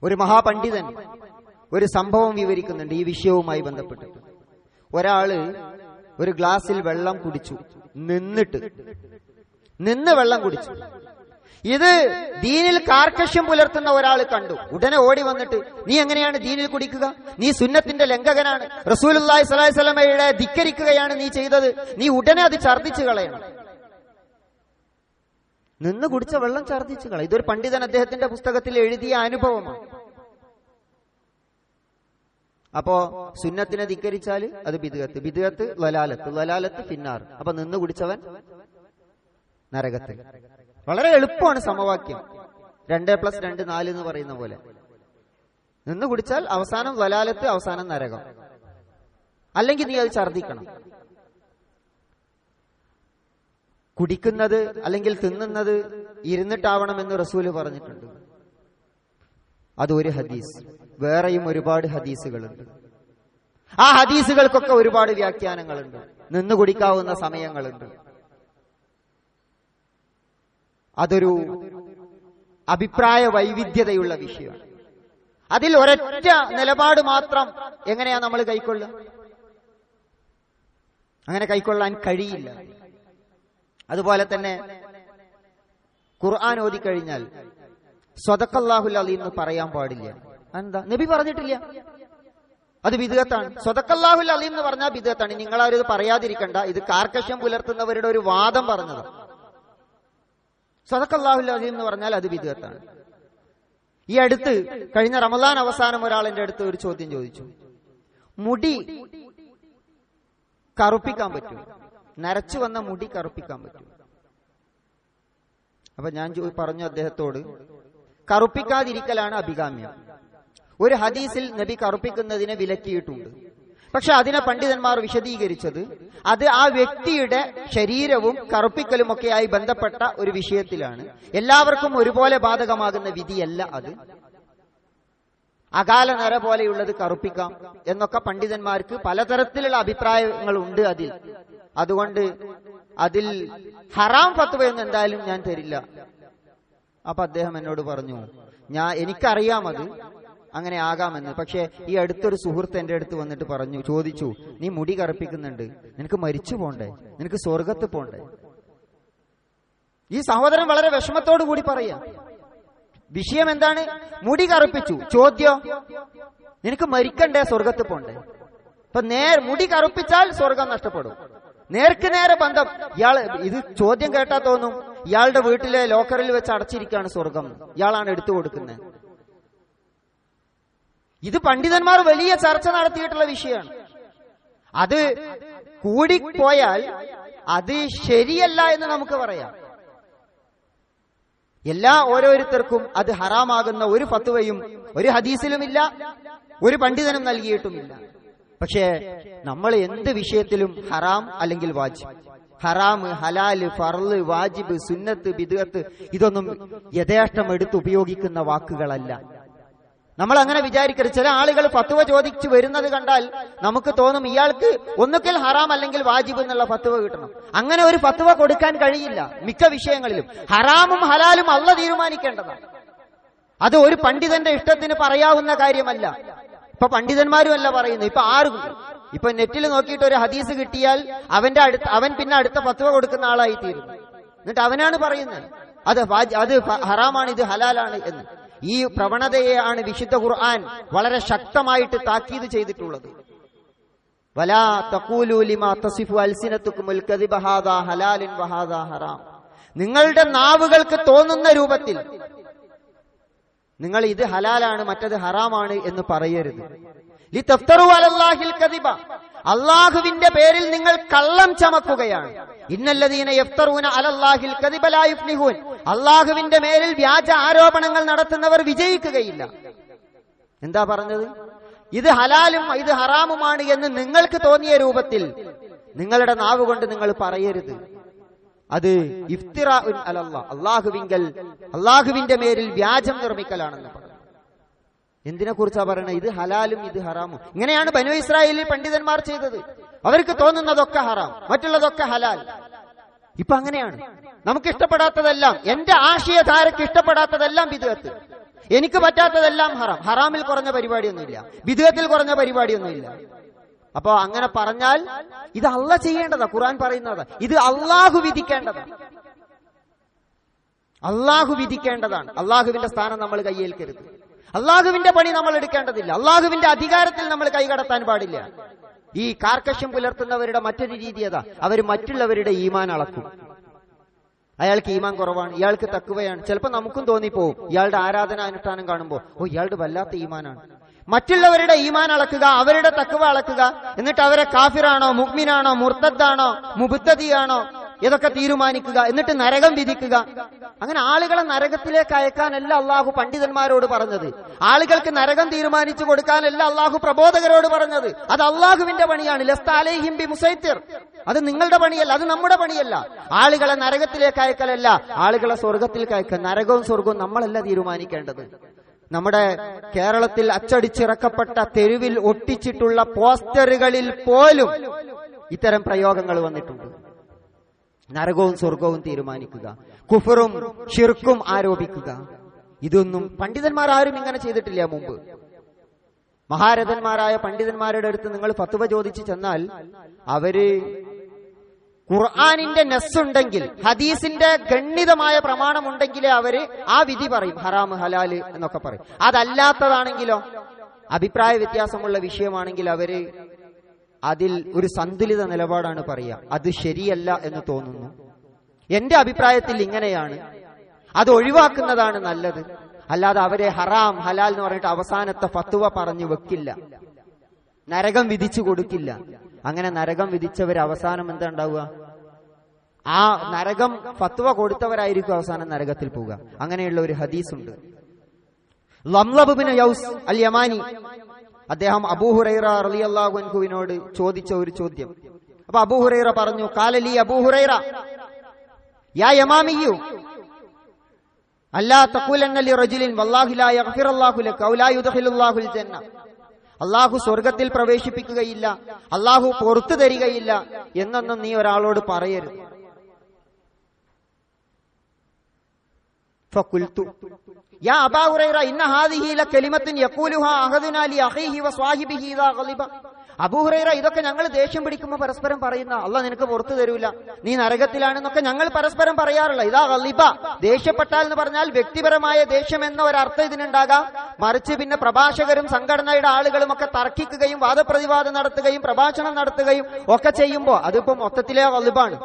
ഒരു മഹാപണ്ഡിതൻ ഒരു സംഭവം വിവരിക്കുന്നുണ്ട് ഈ വിഷയവുമായി ബന്ധപ്പെട്ട്. ഒരാള് ഒരു ഗ്ലാസ്സിൽ വെള്ളം കുടിച്ചു, നിന്ന് വെള്ളം കുടിച്ചു. ഇത് ദീനിൽ കാർക്കശ്യം പുലർത്തുന്ന ഒരാൾ കണ്ടു. ഉടനെ ഓടി വന്നിട്ട്, നീ എങ്ങനെയാണ് ദീനിൽ കുടിക്കുക? നീ സുന്നത്തിന്റെ ലംഘകനാണ്, റസൂലുള്ളാഹി സ്വല്ലല്ലാഹി അലൈഹി വസല്ലമയെ ധിക്കരിക്കുകയാണ് നീ ചെയ്തത്, നീ ഉടനെ അത് ഛർദ്ദിച്ചു കളയണം. നിന്ന് കുടിച്ച വെള്ളം ഛർദ്ദിച്ചു കളയും. ഇതൊരു പണ്ഡിതൻ അദ്ദേഹത്തിന്റെ പുസ്തകത്തിൽ എഴുതിയ അനുഭവമാണ്. അപ്പോ സുന്നത്തിനെ ധിക്കരിച്ചാൽ അത് ബിദ്അത്ത്, ബിദ്അത്ത് ളലാലത്ത്, ളലാലത്ത് ഫിന്നാർ. അപ്പൊ നിന്ന് കുടിച്ചവൻ നരകത്തിൽ. വളരെ എളുപ്പമാണ് സമവാക്യം. 2+2 4 എന്ന് പറയുന്ന പോലെ. നിന്ന് കുടിച്ചാൽ അവസാനം ളലാലത്ത്, അവസാനം നരകം. അല്ലെങ്കിൽ നീ അത് ഛർദ്ദിക്കണം. കുടിക്കുന്നത് അല്ലെങ്കിൽ തിന്നുന്നത് ഇരുന്നിട്ടാവണമെന്ന് റസൂല് പറഞ്ഞിട്ടുണ്ട്. അതൊരു ഹദീസ്. വേറെയും ഒരുപാട് ഹദീസുകളുണ്ട്. ആ ഹദീസുകൾക്കൊക്കെ ഒരുപാട് വ്യാഖ്യാനങ്ങളുണ്ട്. നിന്ന് കുടിക്കാവുന്ന സമയങ്ങളുണ്ട്. അതൊരു അഭിപ്രായ വൈവിധ്യതയുള്ള വിഷയമാണ്. അതിൽ ഒരൊറ്റ നിലപാട് മാത്രം എങ്ങനെയാ നമ്മൾ കൈക്കൊള്ളുക? അങ്ങനെ കൈക്കൊള്ളാൻ കഴിയില്ല. അതുപോലെ തന്നെ ഖുർആൻ ഓതിക്കഴിഞ്ഞാൽ സ്വദഖല്ലാഹുൽ അലീം എന്ന് പറയാൻ പാടില്ല. എന്താ? നബി പറഞ്ഞിട്ടില്ല. അത് ബിദ്അത്താണ്. സ്വദഖല്ലാഹുൽ അലീം എന്ന് പറഞ്ഞാൽ ബിദ്അത്താണ്. നിങ്ങളാരും ഇത് പറയാതിരിക്കണ്ട, ഇത് കാർക്കശ്യം പുലർത്തുന്നവരുടെ ഒരു വാദം പറഞ്ഞത്. സ്വദഖല്ലാഹുൽ അലീം എന്ന് പറഞ്ഞാൽ അത് ബിദ്അത്താണ്. ഈ അടുത്ത് കഴിഞ്ഞ റമദാൻ അവസാനം ഒരാൾ എന്റെ അടുത്ത് ഒരു ചോദ്യം ചോദിച്ചു, മുടി കറുപ്പിക്കാൻ പറ്റും, നരച്ചു വന്ന മുടി കറുപ്പിക്കാൻ പറ്റും. അപ്പൊ ഞാൻ പറഞ്ഞു അദ്ദേഹത്തോട്, കറുപ്പിക്കാതിരിക്കലാണ് അഭികാമ്യം. ഒരു ഹദീസിൽ നബി കറുപ്പിക്കുന്നതിനെ വിലക്കിയിട്ടുണ്ട്. പക്ഷെ അതിനെ പണ്ഡിതന്മാർ വിശദീകരിച്ചത് അത് ആ വ്യക്തിയുടെ ശരീരവും കറുപ്പിക്കലുമൊക്കെയായി ബന്ധപ്പെട്ട ഒരു വിഷയത്തിലാണ്. എല്ലാവർക്കും ഒരുപോലെ ബാധകമാകുന്ന വിധിയല്ല അത്. അകാല നര പോലെയുള്ളത് കറുപ്പിക്കാം എന്നൊക്കെ പണ്ഡിതന്മാർക്ക് പലതരത്തിലുള്ള അഭിപ്രായങ്ങളുണ്ട് അതിൽ. അതുകൊണ്ട് അതിൽ ഹറാം ഫത്വയൊന്നും എന്തായാലും ഞാൻ തരില്ല. അപ്പൊ അദ്ദേഹം എന്നോട് പറഞ്ഞു, എനിക്കറിയാം അത് അങ്ങനെ ആകാമെന്ന്. പക്ഷെ ഈ അടുത്തൊരു സുഹൃത്ത് എന്റെ അടുത്ത് വന്നിട്ട് ചോദിച്ചു, നീ മുടി കറുപ്പിക്കുന്നുണ്ട്, നിനക്ക് മരിച്ചു പോണ്ടേ, നിനക്ക് സ്വർഗത്ത് പോണ്ടേ? ഈ സഹോദരൻ വളരെ വിഷമത്തോടു കൂടി പറയാം. വിഷയം എന്താണ്? മുടി കറുപ്പിച്ചു. ചോദ്യം, നിനക്ക് മരിക്കണ്ടേ, സ്വർഗത്ത് പോണ്ടേ? അപ്പൊ മുടി കറുപ്പിച്ചാൽ സ്വർഗം നഷ്ടപ്പെടും. നേർക്ക് നേരെ ബന്ധം. ഇത് ചോദ്യം കേട്ടാ തോന്നും ഇയാളുടെ വീട്ടിലെ ലോക്കറിൽ വെച്ച് അടച്ചിരിക്കുകയാണ് സ്വർഗം, ഇയാളാണ് എടുത്തു കൊടുക്കുന്നത്. ഇത് പണ്ഡിതന്മാർ വലിയ ചർച്ച നടത്തിയിട്ടുള്ള വിഷയമാണ്. അത് കൂടിപ്പോയാൽ അത് ശരിയല്ല എന്ന് നമുക്ക് പറയാം. ഓരോരുത്തർക്കും അത് ഹറാമാകുന്ന ഒരു ഫത്വയും ഒരു ഹദീസിലുമില്ല, ഒരു പണ്ഡിതനും നൽകിയിട്ടുമില്ല. പക്ഷേ നമ്മൾ എന്ത് വിഷയത്തിലും ഹറാം അല്ലെങ്കിൽ വാജിബ്, ഹറാം, ഹലാല്, ഫർള്, വാജിബ്, സുന്നത്ത്, ബിദ്അത്ത് ഇതൊന്നും യഥേഷ്ടം എടുത്ത് ഉപയോഗിക്കുന്ന വാക്കുകളല്ല. നമ്മൾ അങ്ങനെ വിചാരിക്കരുത്. ചില ആളുകൾ ഫത്വ ചോദിച്ചു വരുന്നത് കണ്ടാൽ നമുക്ക് തോന്നും ഇയാൾക്ക് ഒന്നുകിൽ ഹറാം അല്ലെങ്കിൽ വാജിബ് എന്നുള്ള ഫത്വ കിട്ടണം. അങ്ങനെ ഒരു ഫത്വ കൊടുക്കാൻ കഴിയില്ല. മിക്ക വിഷയങ്ങളിലും ഹറാമും ഹലാലും അള്ളാഹ് തീരുമാനിക്കേണ്ടതാണ്. അത് ഒരു പണ്ഡിതന്റെ ഇഷ്ടത്തിന് പറയാവുന്ന കാര്യമല്ല. ഇപ്പൊ പണ്ഡിതന്മാരും അല്ല പറയുന്നത്. ഇപ്പൊ നെറ്റിൽ നോക്കിയിട്ട് ഒരു ഹദീസ് കിട്ടിയാൽ അവൻ പിന്നെ അടുത്ത ഫത്വ കൊടുക്കുന്ന ആളായി തീരുന്നു. എന്നിട്ട് അവനാണ് പറയുന്നത് അത് ഹറാമാണ്, ഇത് ഹലാലാണ് എന്ന്. ഈ പ്രവണതയെയാണ് വിശുദ്ധ ഖുർആൻ വളരെ ശക്തമായിട്ട് താക്കീത് ചെയ്തിട്ടുള്ളത്. വലാ തഖൂലു ലിമാ തസിഫു അൽസിനതുകുമുൽ കദിബ ഹാദാ ഹലാലുൻ വഹാദാ ഹറാം. നിങ്ങളുടെ നാവുകൾക്ക് തോന്നുന്ന രൂപത്തിൽ നിങ്ങൾ ഇത് ഹലാലാണ് മറ്റത് ഹറാമാണ് എന്ന് പറയരുത്. ലിതഫ്തറു അലല്ലാഹിൽ കദിബ. അല്ലാഹുവിന്റെ പേരിൽ നിങ്ങൾ കള്ളം ചമക്കുകയാണ്. ഇന്നല്ലദീന യഫ്തറൂന അലല്ലാഹിൽ കദിബ ലാ യുഫ്ലിഹൂൻ. അല്ലാഹുവിന്റെ മേലിൽ വ്യാജ ആരോപണങ്ങൾ നടത്തുന്നവർ വിജയിക്കുകയില്ല. എന്താ പറഞ്ഞത്? ഇത് ഹലാലും ഇത് ഹറാമുമാണ് എന്ന് നിങ്ങൾക്ക് തോന്നിയ രൂപത്തിൽ നിങ്ങളുടെ നാവ് കൊണ്ട് നിങ്ങൾ പറയരുത്. അത് ഇഫ്തിറാഉൻ അലല്ലാഹ്, അല്ലാഹുവിന്റെ മേലിൽ വ്യാജം നിർമ്മിക്കലാണെന്ന് പറഞ്ഞു. എന്തിനെ കുറിച്ചാ പറയണത്? ഇത് ഹലാലും ഇത് ഹറാമും. ഇങ്ങനെയാണ് ബനൂ ഇസ്രായേലിൽ പണ്ഡിതന്മാർ ചെയ്തത്. അവർക്ക് തോന്നുന്നതൊക്കെ ഹറാം, മറ്റുള്ളതൊക്കെ ഹലാൽ. ഇപ്പൊ അങ്ങനെയാണ്. നമുക്ക് ഇഷ്ടപ്പെടാത്തതെല്ലാം, എന്റെ ആശയധാരക്ക് ഇഷ്ടപ്പെടാത്തതെല്ലാം ബിദ്അത്ത്, എനിക്ക് പറ്റാത്തതെല്ലാം ഹറാം. ഹറാമിൽ കുറഞ്ഞ പരിപാടിയൊന്നുമില്ല, ബിദ്അത്തിൽ കുറഞ്ഞ പരിപാടിയൊന്നുമില്ല. അപ്പോ അങ്ങനെ പറഞ്ഞാൽ ഇത് അള്ളാഹ് ചെയ്യേണ്ടതാ. ഖുർആൻ പറയുന്നതാ, ഇത് അള്ളാഹു വിധിക്കേണ്ടതാണ്. അള്ളാഹു വിധിക്കേണ്ടതാണ്. അള്ളാഹുവിന്റെ സ്ഥാനം നമ്മൾ കൈയേൽക്കരുത്. അള്ളാഹുവിന്റെ പണി നമ്മൾ എടുക്കേണ്ടതില്ല. അള്ളാഹുവിന്റെ അധികാരത്തിൽ നമ്മൾ കൈകടത്താൻ പാടില്ല. ഈ കാർക്കശ്യം പുലർത്തുന്നവരുടെ മറ്റൊരു രീതി അതാ, അവർ മറ്റുള്ളവരുടെ ഈമാൻ അളക്കും. അയാൾക്ക് ഈമാൻ കുറവാണ്, ഇയാൾക്ക് തഖ്വയാണ്. ചിലപ്പോൾ നമുക്കും തോന്നിപ്പോവും ഇയാളുടെ ആരാധനാനുഷ്ഠാനം കാണുമ്പോൾ, ഇയാളുടെ വല്ലാത്ത ഈമാനാണ്. മറ്റുള്ളവരുടെ ഈമാൻ അളക്കുക, അവരുടെ തഖ്വ അളക്കുക, എന്നിട്ട് അവരെ കാഫിറാണോ, മുഅ്മിനാണോ, മുർത്തദ്ദാണോ, മുബ്തദിയാണോ ഇതൊക്കെ തീരുമാനിക്കുക, എന്നിട്ട് നരകം വിധിക്കുക. അങ്ങനെ ആളുകളെ നരകത്തിലേക്ക് അയക്കാനല്ല അള്ളാഹു പണ്ഡിതന്മാരോട് പറഞ്ഞത്. ആളുകൾക്ക് നരകം തീരുമാനിച്ചു കൊടുക്കാനല്ല അള്ളാഹു പ്രബോധകരോട് പറഞ്ഞത്. അത് അള്ളാഹുവിന്റെ പണിയാണ്. ലസ്ത അലൈഹിം ബിമുസൈത്തിർ. അത് നിങ്ങളുടെ പണിയല്ല, അത് നമ്മുടെ പണിയല്ല. ആളുകളെ നരകത്തിലേക്ക് അയക്കലല്ല, ആളുകളെ സ്വർഗത്തിലേക്ക് അയക്കൽ. നരകവും സ്വർഗവും നമ്മളല്ല തീരുമാനിക്കേണ്ടത്. നമ്മുടെ കേരളത്തിൽ അച്ചടിച്ചിറക്കപ്പെട്ട തെരുവിൽ ഒട്ടിച്ചിട്ടുള്ള പോസ്റ്ററുകളിൽ പോലും ഇത്തരം പ്രയോഗങ്ങൾ വന്നിട്ടുണ്ട്. നരകവും സ്വർഗവും തീരുമാനിക്കുക, കുഫറും ഷിർക്കും ആരോപിക്കുക. ഇതൊന്നും പണ്ഡിതന്മാർ ആരും ഇങ്ങനെ ചെയ്തിട്ടില്ല മുമ്പ്. മഹാരഥന്മാരായ പണ്ഡിതന്മാരുടെ അടുത്ത് നിങ്ങൾ ഫത്വ ചോദിച്ചു ചെന്നാൽ അവര് ഖുർആനിന്റെ നസ്സുണ്ടെങ്കിൽ, ഹദീസിന്റെ ഗണ്യതമായ പ്രമാണമുണ്ടെങ്കിലേ അവര് ആ വിധി പറയും, ഹറാം ഹലാല് എന്നൊക്കെ പറയും. അതല്ലാത്തതാണെങ്കിലോ അഭിപ്രായ വ്യത്യാസമുള്ള വിഷയമാണെങ്കിൽ അവര് അതിൽ ഒരു സന്തുലിത നിലപാടാണ് പറയുക. അത് ശരിയല്ല എന്ന് തോന്നുന്നു, എന്റെ അഭിപ്രായത്തിൽ ഇങ്ങനെയാണ്, അത് ഒഴിവാക്കുന്നതാണ് നല്ലത്. അല്ലാതെ അവരെ ഹറാം ഹലാൽ എന്ന് പറഞ്ഞിട്ട് അവസാനത്തെ ഫത്വ പറഞ്ഞു വെക്കില്ല, നരകം വിധിച്ചു കൊടുക്കില്ല. അങ്ങനെ നരകം വിധിച്ചവർ അവസാനം എന്താ ഉണ്ടാവുക? ആ നരകം ഫത്വ കൊടുത്തവരായിരിക്കും അവസാനം നരകത്തിൽ പോവുക. അങ്ങനെയുള്ള ഒരു ഹദീസ് ഉണ്ട്. ലംലബ് ഇബ്നു യൗസ് അൽ യമാനി അദ്ദേഹം അബൂ ഹുറൈറ റളിയല്ലാഹു അൻഹുവിനോട് ചോദിച്ച ഒരു ചോദ്യം. അപ്പൊ അബൂ ഹുറൈറ പറഞ്ഞു, ഖാലലി അബൂ ഹുറൈറ യാ യമാമിയു അല്ലാ തഖൂലന്ന ലിറജുലിൻ വല്ലാഹി ലാ യഗ്ഫിറുല്ലാഹു ലക ഔ ലാ യുദ്ഖിലുല്ലാഹുൽ ജന്ന. അല്ലാഹു സ്വർഗ്ഗത്തിൽ പ്രവേശിപ്പിക്കുകയില്ല, അല്ലാഹു പുറത്തു തരികയില്ല എന്നൊന്നും നീ ഒരാളോട് പറയരുത്. ഫഖുൽതു യാ അബാ ഹുറൈറ ഇന്ന ഹാദിഹി ലകലിമത്തുൻ യഖൂലുഹാ അഹദുനാ ലി അഖീഹി വസ്വാഹിബിഹി ഇദാ ഗളിബ. അബൂ ഹുറൈറ, ഇതൊക്കെ ഞങ്ങൾ ദേഷ്യം പിടിക്കുമ്പോൾ പരസ്പരം പറയുന്ന, അല്ലാഹ് നിനക്ക് പുറത്തു തരൂല, നീ നരകത്തിലാണെന്നൊക്കെ ഞങ്ങൾ പരസ്പരം പറയാറുള്ള. ഇദാ ഗളിബ, ദേഷ്യപ്പെട്ടാൽ എന്ന് പറഞ്ഞാൽ വ്യക്തിപരമായ ദേഷ്യം എന്ന ഒരർത്ഥം ഇതിനുണ്ടാകാം. മറിച്ച് പിന്നെ പ്രഭാഷകരും സംഘടനയുടെ ആളുകളും ഒക്കെ തർക്കിക്കുകയും വാദപ്രതിവാദം നടത്തുകയും പ്രഭാഷണം നടത്തുകയും ഒക്കെ ചെയ്യുമ്പോൾ അതിപ്പോ മൊത്തത്തിലെ ഗളിബാണ്,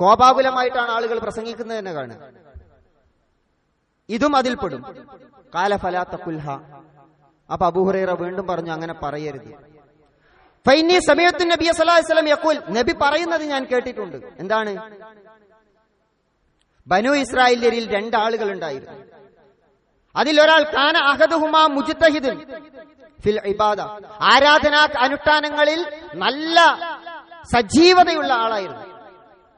കോപാകുലമായിട്ടാണ് ആളുകൾ പ്രസംഗിക്കുന്നത് തന്നെ കാണുക. ഇതും അതിൽപ്പെടും. ഖാല ഫലാ തഖുൽഹ. അപ്പൊ അബൂ ഹുറൈറ വീണ്ടും പറഞ്ഞു, അങ്ങനെ പറയരുത്. ഫൈനി സമയത്തു നബി സല്ലല്ലാഹു അലൈഹി വസല്ലം യഖൂൽ, നബി പറയുന്നത് ഞാൻ കേട്ടിട്ടുണ്ട്. എന്താണ്? ബനു ഇസ്രായേലിൽ 2 ആളുകൾ ഉണ്ടായിരുന്നു. അതിലൊരാൾ കാന അഹദുഹുമാ മുജ്തഹിദുൻ ഫിൽ ഇബാദ, ആരാധനാ അനുഷ്ഠാനങ്ങളിൽ നല്ല സജീവതയുള്ള ആളായിരുന്നു.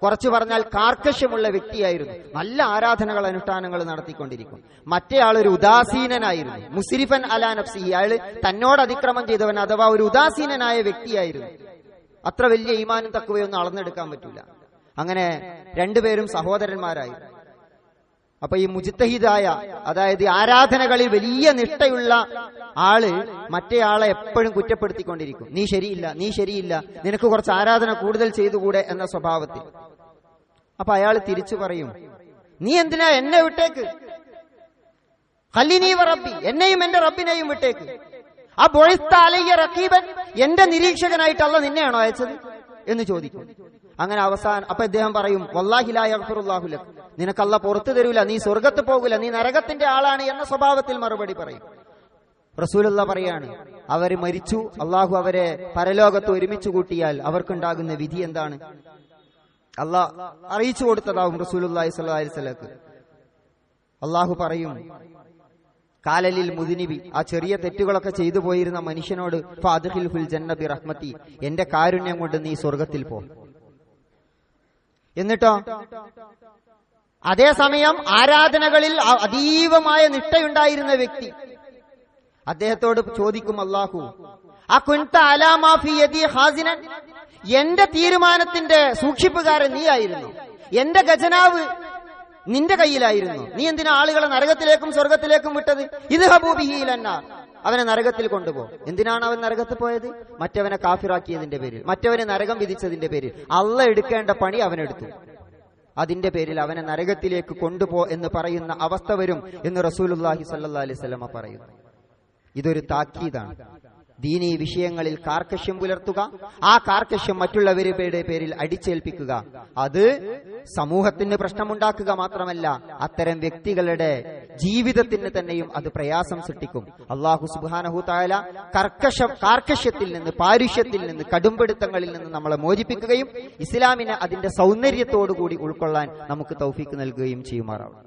കുറച്ചു പറഞ്ഞാൽ കാർക്കശ്യമുള്ള വ്യക്തിയായിരുന്നു, നല്ല ആരാധനകൾ അനുഷ്ഠാനങ്ങൾ നടത്തിക്കൊണ്ടിരിക്കും. മറ്റേ ആൾ ഒരു ഉദാസീനനായിരുന്നു, മുസ്രിഫൻ അലാ നഫ്സിഹി, അയാൾ തന്നോട് അതിക്രമം ചെയ്തവൻ അഥവാ ഒരു ഉദാസീനനായ വ്യക്തിയായിരുന്നു. അത്ര വലിയ ഈമാനും തഖ്വയൊന്നും അളന്നെടുക്കാൻ പറ്റൂല. അങ്ങനെ 2 പേരും സഹോദരന്മാരായിരുന്നു. അപ്പൊ ഈ മുജ്തഹിദായ, അതായത് ആരാധനകളിൽ വലിയ നിഷ്ഠയുള്ള ആള് മറ്റേ ആളെ എപ്പോഴും കുറ്റപ്പെടുത്തിക്കൊണ്ടിരിക്കും. നീ ശരിയില്ല, നീ ശരിയില്ല, നിനക്ക് കുറച്ച് ആരാധന കൂടുതൽ ചെയ്തുകൂടെ എന്ന സ്വഭാവത്തിൽ. അപ്പൊ അയാൾ തിരിച്ചു പറയും, നീ എന്തിനാ എന്നെ വിട്ടേക്ക്, ഖല്ലിനീ വ റബ്ബി, എന്നെയും എന്റെ റബ്ബിനെയും വിട്ടേക്ക്. ആ ബുഇസ്ത അലയ്യ റഖീബൻ, എന്റെ നിരീക്ഷകനായിട്ട് അല്ലാഹ് നിന്നെയാണോ അയച്ചത് എന്ന് ചോദിക്കും. അങ്ങനെ അവസാനം അപ്പൊ അദ്ദേഹം പറയും, വല്ലാഹി ലാ യഗ്ഫിറുല്ലാഹു ലക, നിനക്ക് അല്ലാഹ് പുറത്തു തരൂല, നീ സ്വർഗത്ത് പോകില്ല, നീ നരകത്തിന്റെ ആളാണ് എന്ന സ്വഭാവത്തിൽ മറുപടി പറയും. റസൂലുള്ളാഹി പറയാണ്, അവർ മരിച്ചു, അള്ളാഹു അവരെ പരലോകത്ത് ഒരുമിച്ച് കൂട്ടിയാൽ അവർക്കുണ്ടാകുന്ന വിധി എന്താണ്? അള്ളാഹ് അറിയിച്ചു കൊടുത്തതാവും റസൂലുള്ളാഹി സ്വല്ലല്ലാഹി അലൈഹി വസല്ലം. അള്ളാഹു പറയും, കാലലിൽ മുദ്നിബി, ആ ചെറിയ തെറ്റുകളൊക്കെ ചെയ്തു പോയിരുന്ന മനുഷ്യനോട്, ഫഅദ്ഖിൽഹുൽ ജന്ന ബിറഹ്മതി, എന്റെ കാരുണ്യം കൊണ്ട് നീ സ്വർഗത്തിൽ പോ. എന്നിട്ടോ അതേസമയം ആരാധനകളിൽ അതീവമായ നിഷ്ഠയുണ്ടായിരുന്ന വ്യക്തി, അദ്ദേഹത്തോട് ചോദിക്കും അല്ലാഹു, അകുൻത അലാ മാ ഫീ യദി ഖാസിനൻ, എന്റെ തീരുമാനത്തിന്റെ സൂക്ഷിപ്പുകാരൻ നീ ആയിരുന്നു, എന്റെ ഖജനാവ് നിന്റെ കയ്യിലായിരുന്നു, നീ എന്തിനാ ആളുകളെ നരകത്തിലേക്കും സ്വർഗത്തിലേക്കും വിട്ടത്? ഇദ്ഹബൂ ബിഹി ഇലന്നാർ, അവനെ നരകത്തിൽ കൊണ്ടുപോ. എന്തിനാണ് അവൻ നരകത്തിൽ പോയത്? മറ്റവനെ കാഫിറാക്കിയതിന്റെ പേരിൽ, മറ്റവനെ നരകം വിധിച്ചതിന്റെ പേരിൽ. അള്ളാഹ് എടുക്കേണ്ട പണി അവനെടുത്തു, അതിന്റെ പേരിൽ അവനെ നരകത്തിലേക്ക് കൊണ്ടുപോ എന്ന് പറയുന്ന അവസ്ഥ വരും എന്ന് റസൂലുള്ളാഹി സ്വല്ലല്ലാഹി അലൈഹി വസല്ലം പറയുന്നു. ഇതൊരു താക്കീതാണ്. ദീനീ വിഷയങ്ങളിൽ കാർക്കശ്യം പുലർത്തുക, ആ കാർക്കശ്യം മറ്റുള്ളവരുടെ പേരിൽ അടിച്ചേൽപ്പിക്കുക, അത് സമൂഹത്തിന് പ്രശ്നമുണ്ടാക്കുക മാത്രമല്ല, അത്തരം വ്യക്തികളുടെ ജീവിതത്തിന് തന്നെയും അത് പ്രയാസം സൃഷ്ടിക്കും. അല്ലാഹു സുബ്ഹാനഹു തആല കാർക്കശ്യത്തിൽ നിന്ന്, പാരുഷ്യത്തിൽ നിന്ന്, കടുംപിടുത്തങ്ങളിൽ നിന്ന് നമ്മളെ മോചിപ്പിക്കുകയും ഇസ്ലാമിനെ അതിന്റെ സൗന്ദര്യത്തോടുകൂടി ഉൾക്കൊള്ളാൻ നമുക്ക് തൗഫീക്ക് നൽകുകയും ചെയ്യുമാറാവും.